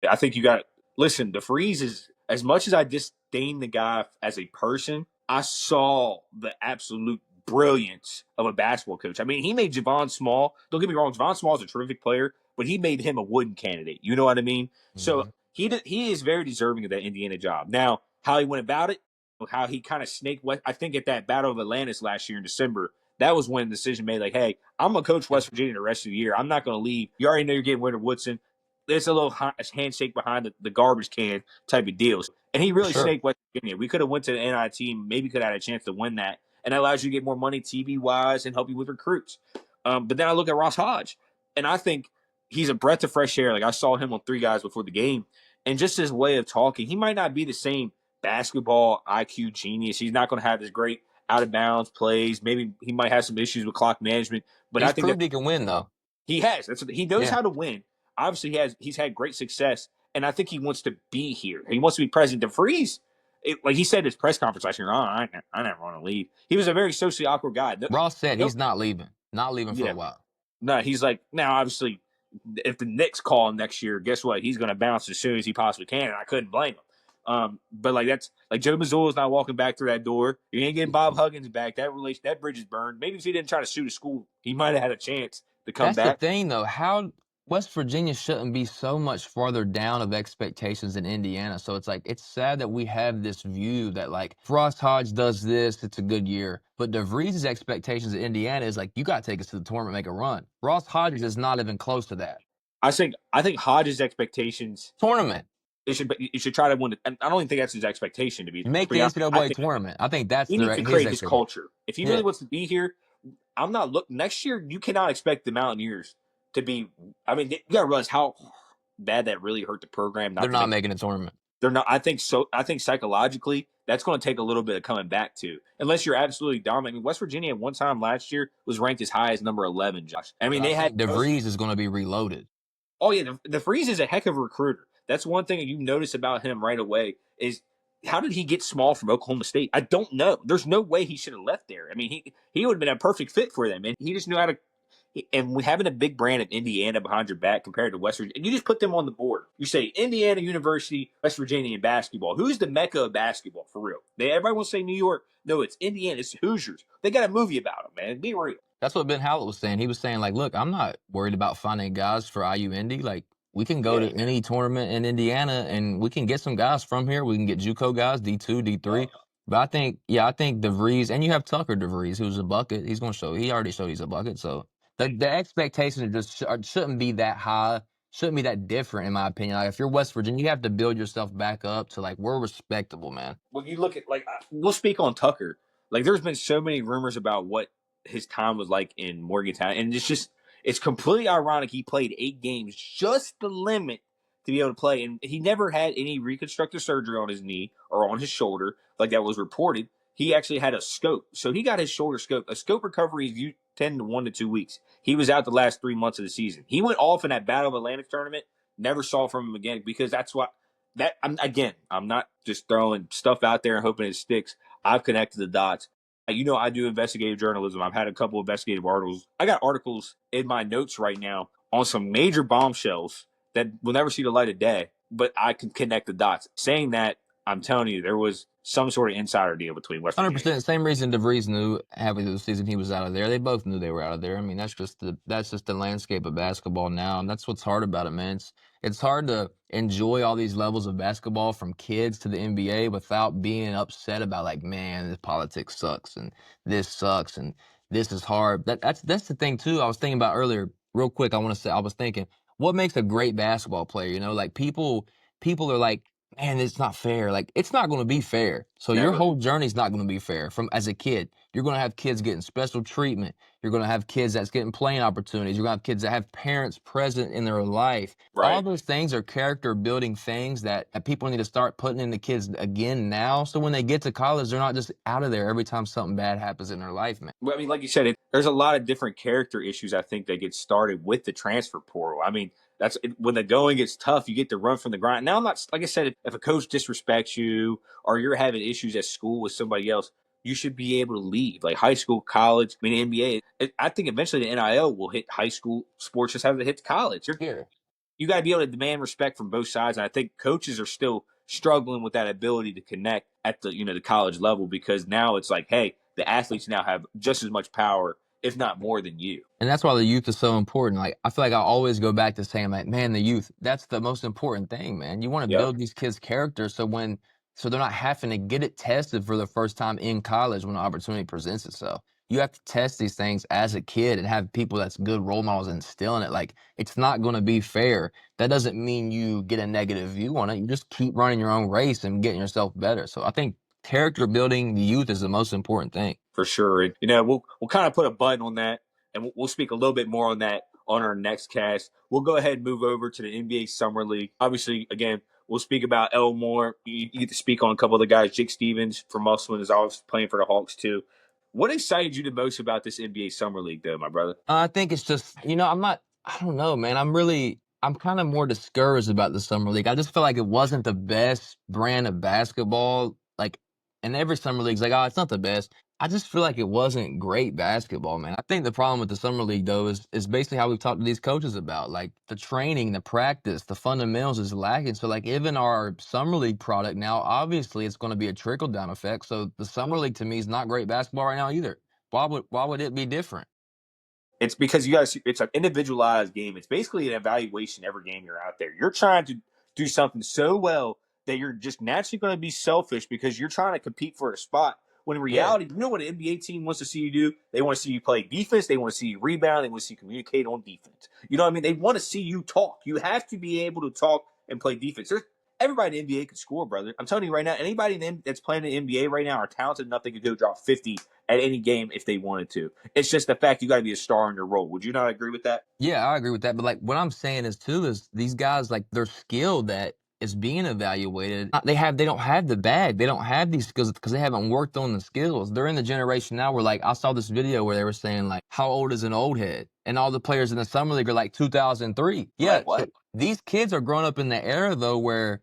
I think you got listen, DeVries is, as much as I disdain the guy as a person, I saw the absolute brilliance of a basketball coach. I mean, he made Javon Small. Don't get me wrong, Javon Small is a terrific player, but he made him a Wooden candidate. You know what I mean? Mm-hmm. So he is very deserving of that Indiana job. Now, how he went about it, how he kind of snaked West. I think at that Battle of Atlantis last year in December, that was when the decision made, like, hey, I'm going to coach West Virginia the rest of the year. I'm not going to leave. You already know you're getting Winter Woodson. There's a little handshake behind the garbage can type of deals. And he really snaked West Virginia. We could have went to the NIT, maybe could have had a chance to win that. And that allows you to get more money TV-wise and help you with recruits. But then I look at Ross Hodge, and I think he's a breath of fresh air. Like, I saw him on 3 Guys before the game. And just his way of talking, he might not be the same basketball IQ genius. He's not going to have this great out-of-bounds plays. Maybe he might have some issues with clock management. But I think he can win, though. He has. He knows how to win. Obviously, he's had great success, and I think he wants to be here. He wants to be president. DeVries, like he said in his press conference last year, I never want to leave. He was a very socially awkward guy. Ross said he's not leaving for a while. No, he's like, now, obviously, if the Knicks call him next year, guess what? He's going to bounce as soon as he possibly can, and I couldn't blame him. But like that's like Joe Mazzulla's not walking back through that door. You ain't getting Bob Huggins back. That bridge is burned. Maybe if he didn't try to sue the school, he might have had a chance to come back. That's the thing, though. How West Virginia shouldn't be so much farther down of expectations than Indiana. So it's like, it's sad that we have this view that like if Ross Hodge does this, it's a good year. But DeVries' expectations at Indiana is like, you got to take us to the tournament, make a run. Ross Hodge is not even close to that. I think Hodge's expectations tournament. You should try to win it. I don't even think that's his expectation to be. Make the NCAA tournament. I think that's he needs to create his culture. If he really wants to be here, I'm not looking next year. You cannot expect the Mountaineers to be. I mean, you got to realize how bad that really hurt the program. They're not making a tournament. They're not. I think so. I think psychologically, that's going to take a little bit of coming back to, unless you're absolutely dominant. I mean, West Virginia at one time last year was ranked as high as number 11. Josh, I mean, they had DeVries is going to be reloaded. Oh yeah, DeVries is a heck of a recruiter. That's one thing that you notice about him right away is how did he get Small from Oklahoma State? I don't know. There's no way he should have left there. I mean, he would have been a perfect fit for them, and he just knew how to. And we having a big brand of Indiana behind your back compared to West Virginia, and you just put them on the board. You say Indiana University, West Virginia in basketball. Who's the mecca of basketball for real? Everybody will say New York. No, it's Indiana. It's Hoosiers. They got a movie about them, man. Be real. That's what Ben Howlett was saying. He was saying, like, look, I'm not worried about finding guys for IU Indy. Like, we can go to any tournament in Indiana and we can get some guys from here. We can get JUCO guys, D2, D3. But I think DeVries, and you have Tucker DeVries, who's a bucket. He's going to show. He already showed he's a bucket. So the expectations just shouldn't be that high, shouldn't be that different, in my opinion. Like, if you're West Virginia, you have to build yourself back up to, like, we're respectable, man. When you look at, like, we'll speak on Tucker. Like, there's been so many rumors about what his time was like in Morgantown, and it's completely ironic. He played 8 games, just the limit to be able to play, and he never had any reconstructive surgery on his knee or on his shoulder like that was reported. He actually had a scope, so he got his shoulder scoped. A scope recovery is 10 to 1 to 2 weeks. He was out the last 3 months of the season. He went off in that Battle of Atlantic tournament. Never saw from him again, because that's what I'm not just throwing stuff out there and hoping it sticks. I've connected the dots. I do investigative journalism. I've had a couple investigative articles. I got articles in my notes right now on some major bombshells that will never see the light of day, but I can connect the dots. Saying that, I'm telling you, there was some sort of insider deal between West Virginia. 100%. Same reason DeVries knew halfway through the season he was out of there. They both knew they were out of there. I mean, that's just the landscape of basketball now, and that's what's hard about it, man. It's hard to enjoy all these levels of basketball from kids to the NBA without being upset about, like, man, this politics sucks and this sucks and this is hard. That's the thing too. I was thinking about earlier, real quick. I was thinking, what makes a great basketball player? You know, like people are like, man, it's not fair. Like, it's not going to be fair. So your whole journey's not going to be fair. From as a kid, you're going to have kids getting special treatment. You're going to have kids that's getting playing opportunities. You're going to have kids that have parents present in their life. Right. All those things are character building things that people need to start putting in the kids again now. So when they get to college, they're not just out of there every time something bad happens in their life, man. Well, I mean, like you said, there's a lot of different character issues, I think, that get started with the transfer portal. I mean, when the going gets tough, you get to run from the grind. Now, I'm not, like I said, if a coach disrespects you or you're having issues at school with somebody else, you should be able to leave. Like high school, college, I mean, NBA. I think eventually the NIL will hit high school sports just as it hits college. You got to be able to demand respect from both sides. And I think coaches are still struggling with that ability to connect at the college level, because now it's like, hey, the athletes now have just as much power, if not more, than you. And that's why the youth is so important. Like, I feel like I always go back to saying, like, man, the youth, that's the most important thing, man. You want to build these kids' character so they're not having to get it tested for the first time in college when the opportunity presents itself. You have to test these things as a kid and have people that's good role models instilling it. Like, it's not going to be fair. That doesn't mean you get a negative view on it. You just keep running your own race and getting yourself better. So I think character building the youth is the most important thing. For sure. And, we'll kind of put a button on that, and we'll speak a little bit more on that on our next cast. We'll go ahead and move over to the NBA Summer League. Obviously, again, we'll speak about Elmore. You get to speak on a couple of the guys. Jake Stevens from Musselman is always playing for the Hawks, too. What excited you the most about this NBA Summer League, though, my brother? I think it's just, I don't know, man. I'm kind of more discouraged about the Summer League. I just feel like it wasn't the best brand of basketball. Like, and every Summer League's like, oh, it's not the best. I just feel like it wasn't great basketball, man. I think the problem with the Summer League, though, is basically how we've talked to these coaches about. Like, the training, the practice, the fundamentals is lacking. So, like, even our Summer League product now, obviously, it's going to be a trickle-down effect. So, the Summer League, to me, is not great basketball right now either. Why would it be different? It's because it's an individualized game. It's basically an evaluation every game you're out there. You're trying to do something so well that you're just naturally going to be selfish because you're trying to compete for a spot. When in reality, you know what an NBA team wants to see you do? They want to see you play defense. They want to see you rebound. They want to see you communicate on defense. You know what I mean? They want to see you talk. You have to be able to talk and play defense. Everybody in the NBA can score, brother. I'm telling you right now, anybody that's playing in the NBA right now are talented enough they could go drop 50 at any game if they wanted to. It's just the fact you got to be a star in your role. Would you not agree with that? Yeah, I agree with that. But, like, what I'm saying is these guys, like, their skill that is being evaluated, they don't have the bag. They don't have these skills because they haven't worked on the skills. They're in the generation now where, like, I saw this video where they were saying, like, how old is an old head? And all the players in the Summer League are like 2003. Yeah, what? So these kids are growing up in the era, though, where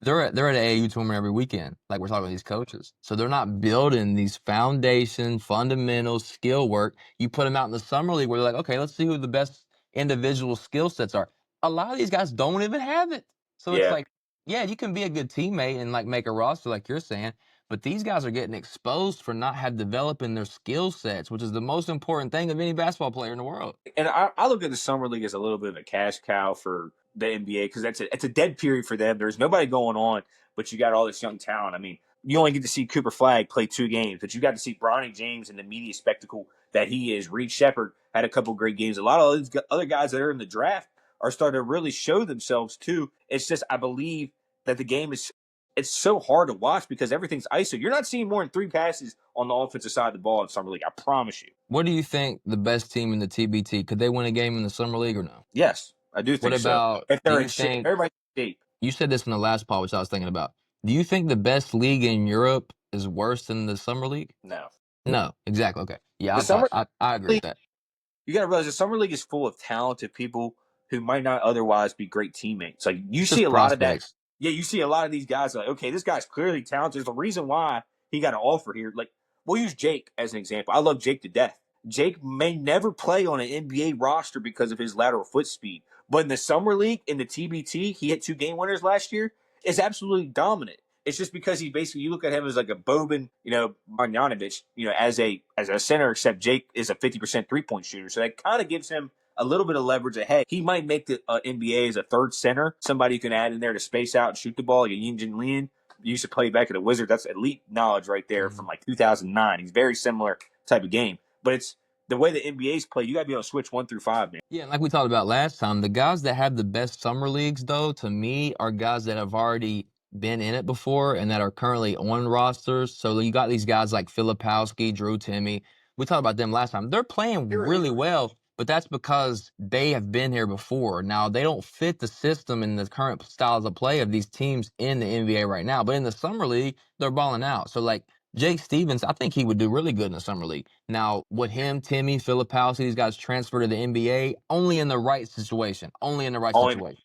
they're at an AAU tournament every weekend, like we're talking about these coaches. So they're not building these foundation, fundamentals, skill work. You put them out in the summer league where they're like, okay, let's see who the best individual skill sets are. A lot of these guys don't even have it. So it's Yeah. like, yeah, you can be a good teammate and like make a roster like you're saying, but these guys are getting exposed for not have developing their skill sets, which is the most important thing of any basketball player in the world. And I look at the summer league as a little bit of a cash cow for the NBA because it's a dead period for them. There's nobody going on, but you got all this young talent. I mean, you only get to see Cooper Flagg play 2 games, but you got to see Bronny James and the media spectacle that he is. Reed Shepherd had a couple great games. A lot of these other guys that are in the draft are starting to really show themselves too. It's just I believe that the game is it's so hard to watch because everything's ISO. You're not seeing more than 3 passes on the offensive side of the ball in summer league. I promise you. What do you think the best team in the TBT? Could they win a game in the summer league or no? Yes, I do think What so. about, If do they're you in shape, think, everybody's in shape. you said this in the last pod, which I was thinking about. Do you think the best league in Europe is worse than the summer league? No. No, exactly. Okay. Yeah, The summer I agree league, with that. you got to realize the summer league is full of talented people who might not otherwise be great teammates. Like you It's see just a lot of that. prospects. Yeah, you see a lot of these guys like, okay, this guy's clearly talented. There's a reason why he got an offer here. Like we'll use Jake as an example. I love Jake to death. Jake may never play on an NBA roster because of his lateral foot speed, but in the summer league, in the TBT, he hit 2 game winners last year. Is absolutely dominant. It's just because he basically you look at him as like a Boban, Marjanovic, as a center. Except Jake is a 50% 3-point shooter, so that kind of gives him a little bit of leverage ahead. He might make the NBA as a third center, somebody you can add in there to space out and shoot the ball. Like Yin Jin Lin used to play back at the Wizards. That's elite knowledge right there from like 2009. He's very similar type of game, but it's the way the NBA's play. You got to be able to switch 1 through 5, man. Yeah, like we talked about last time, the guys that have the best summer leagues, though, to me, are guys that have already been in it before and that are currently on rosters. So you got these guys like Filipowski, Drew Timmy. We talked about them last time. They're playing really well, but that's because they have been here before. Now, they don't fit the system and the current styles of play of these teams in the NBA right now. But in the summer league, they're balling out. So, like, Jake Stevens, I think he would do really good in the summer league. Now, would him, Timmy, Filipowski, these guys transfer to the NBA? Only in the right situation. Only in the right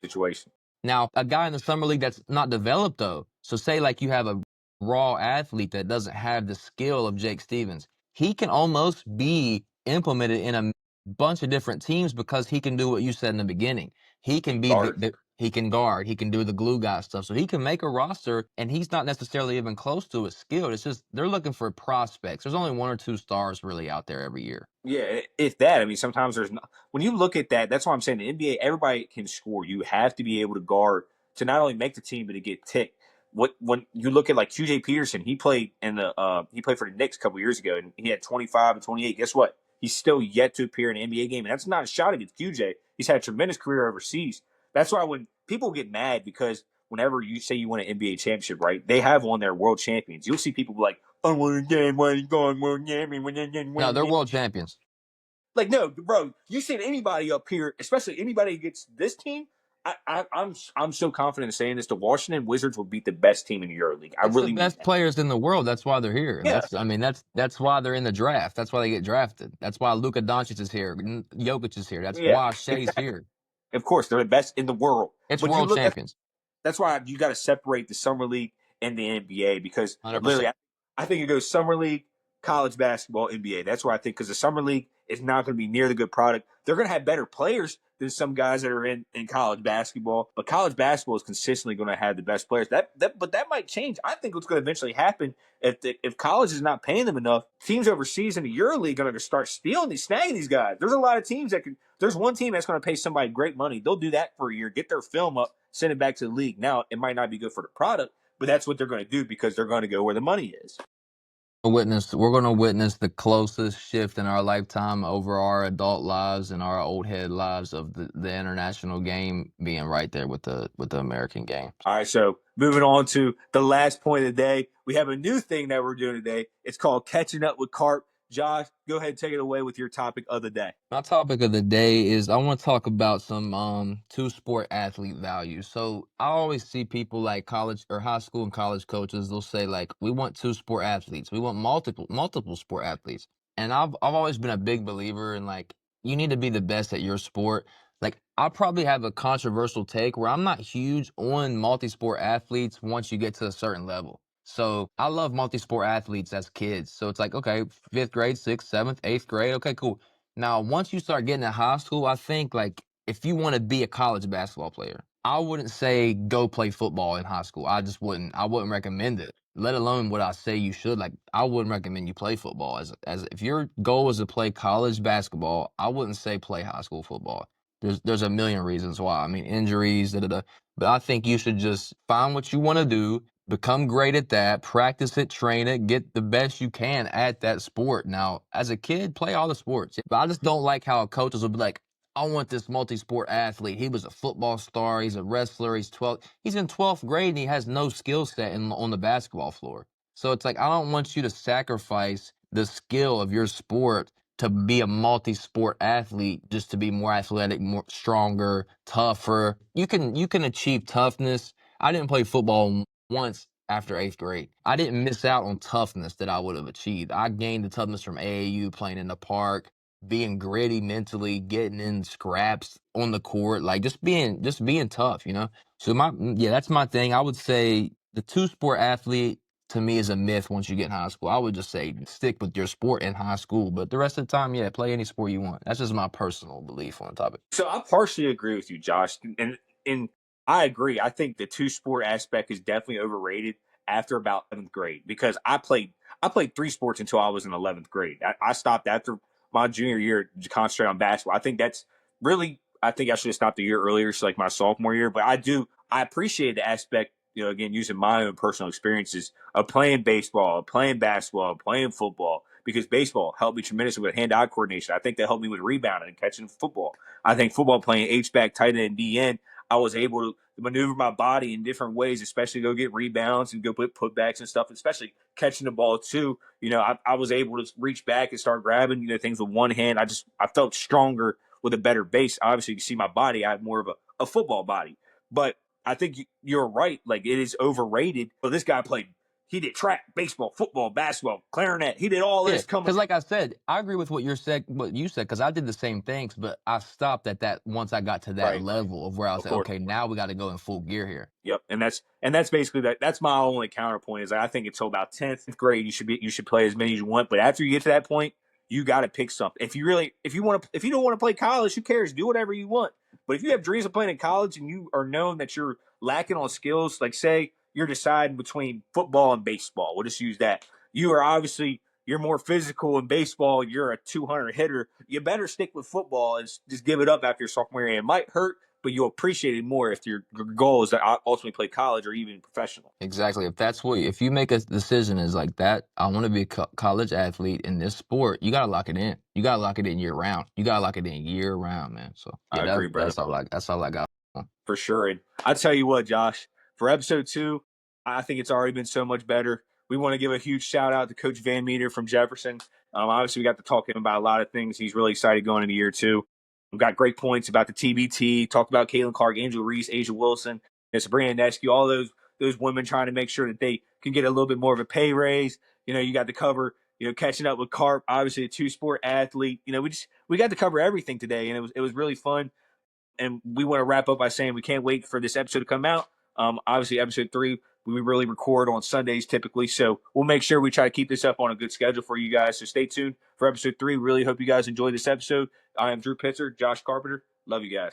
situation. Now, a guy in the summer league that's not developed, though. So say like you have a raw athlete that doesn't have the skill of Jake Stevens. He can almost be implemented in a bunch of different teams because he can do what you said in the beginning. He can be he can guard. He can do the glue guy stuff. So he can make a roster, and he's not necessarily even close to his skill. It's just they're looking for prospects. There's only 1 or 2 stars really out there every year. Yeah, if that. I mean, sometimes there's not. When you look at that, that's why I'm saying the NBA, everybody can score. You have to be able to guard to not only make the team, but to get ticked. When you look at like QJ Peterson, he played he played for the Knicks a couple years ago, and he had 25 and 28. Guess what? He's still yet to appear in an NBA game, and that's not a shot against QJ. He's had a tremendous career overseas. That's why when people get mad because whenever you say you win an NBA championship, right? They have won their world champions. You'll see people be like, "I won a game, why you going world champion?" No, they're world champions. Like, no, bro, you seen anybody up here, especially anybody against this team. I'm so confident in saying this. The Washington Wizards will beat the best team in the EuroLeague. I It's really the mean best that. players in the world. That's why they're here. Yeah. That's why they're in the draft. That's why they get drafted. That's why Luka Doncic is here. Jokic is here. That's why Shea's here. Of course, they're the best in the world. It's But world champions. That's why you got to separate the summer league and the NBA because 100%. literally, I think it goes summer league, college basketball, NBA. That's where I think because the summer league is not going to be near the good product. They're going to have better players than some guys that are in college basketball, but college basketball is consistently going to have the best players. But that might change. I think what's going to eventually happen if college is not paying them enough, teams overseas in the EuroLeague are going to start snagging these guys. There's a lot of teams that can. There's one team that's going to pay somebody great money. They'll do that for a year, get their film up, send it back to the league. Now it might not be good for the product, but that's what they're going to do because they're going to go where the money is. We're going to witness the closest shift in our lifetime over our adult lives and our old head lives of the international game being right there with the American game. All right, so moving on to the last point of the day, we have a new thing that we're doing today. It's called Catching Up with Carp. Josh, go ahead and take it away with your topic of the day. My topic of the day is I want to talk about some two-sport athlete values. So I always see people like college or high school and college coaches, they'll say like, we want two-sport athletes. We want multiple sport athletes. And I've always been a big believer in like, you need to be the best at your sport. Like, I probably have a controversial take where I'm not huge on multi-sport athletes once you get to a certain level. So I love multi-sport athletes as kids. So it's like, okay, 5th grade, 6th, 7th, 8th grade. Okay, cool. Now, once you start getting to high school, I think like if you want to be a college basketball player, I wouldn't say go play football in high school. I wouldn't recommend it. Let alone what I say you should. Like, I wouldn't recommend you play football. As if your goal is to play college basketball, I wouldn't say play high school football. There's a million reasons why. I mean, injuries, da, da, da. But I think you should just find what you want to do, become great at that, practice it, train it, get the best you can at that sport. Now, as a kid, play all the sports. But I just don't like how coaches will be like, I want this multi-sport athlete. He was a football star. He's a wrestler. He's in 12th grade and he has no skill set on the basketball floor. So it's like, I don't want you to sacrifice the skill of your sport to be a multi-sport athlete just to be more athletic, more stronger, tougher. You can achieve toughness. I didn't play football once after 8th grade. I didn't miss out on toughness that I would have achieved. I gained the toughness from AAU, playing in the park, being gritty mentally, getting in scraps on the court, like just being tough, you know? So that's my thing. I would say the two-sport athlete to me is a myth once you get in high school. I would just say stick with your sport in high school, but the rest of the time, yeah, play any sport you want. That's just my personal belief on the topic. So I partially agree with you, Josh, and I agree. I think the two-sport aspect is definitely overrated after about 11th grade because I played 3 sports until I was in 11th grade. I stopped after my junior year to concentrate on basketball. I think I think I should have stopped a year earlier, so like my sophomore year. But I appreciate the aspect, you know, again, using my own personal experiences of playing baseball, playing basketball, playing football, because baseball helped me tremendously with hand-eye coordination. I think that helped me with rebounding and catching football. I think football, playing H-back, tight end, and DN, I was able to maneuver my body in different ways, especially go get rebounds and go put putbacks and stuff, especially catching the ball too. You know, I was able to reach back and start grabbing, you know, things with one hand. I felt stronger with a better base. Obviously, you see my body, I have more of a football body. But I think you're right. Like, it is overrated. But this guy he did track, baseball, football, basketball, clarinet. He did all this. Because like I said, I agree with what you said, because I did the same things, but I stopped at that once I got to that level of where I was like, okay, now we got to go in full gear here. Yep, and that's basically that. That's my only counterpoint is I think until about 10th grade you should play as many as you want, but after you get to that point, you got to pick something. If you don't want to play college, who cares? Do whatever you want. But if you have dreams of playing in college and you are known that you're lacking on skills, like say you're deciding between football and baseball, we'll just use that. You're more physical in baseball. You're a 200 hitter. You better stick with football and just give it up after your sophomore year. It might hurt, but you'll appreciate it more if your goal is to ultimately play college or even professional. Exactly. If you make a decision is like that, I want to be a college athlete in this sport, you got to lock it in. You got to lock it in year round. You got to lock it in year round, man. So yeah, I agree, bro. That's all I got. For sure. And I tell you what, Josh, for episode 2, I think it's already been so much better. We want to give a huge shout out to Coach VanMetre from Jefferson. Obviously, we got to talk to him about a lot of things. He's really excited going into year 2. We've got great points about the TBT, talked about Caitlin Clark, Angela Reese, Asia Wilson, and Sabrina Nescu, all those women trying to make sure that they can get a little bit more of a pay raise. You know, you got to cover, you know, catching up with Carp, obviously a 2-sport athlete. You know, we got to cover everything today, and it was really fun. And we want to wrap up by saying we can't wait for this episode to come out. Obviously, episode 3, we really record on Sundays typically, so we'll make sure we try to keep this up on a good schedule for you guys. So stay tuned for episode 3. Really hope you guys enjoy this episode. I am Drew Pitzer, Josh Carpenter. Love you guys.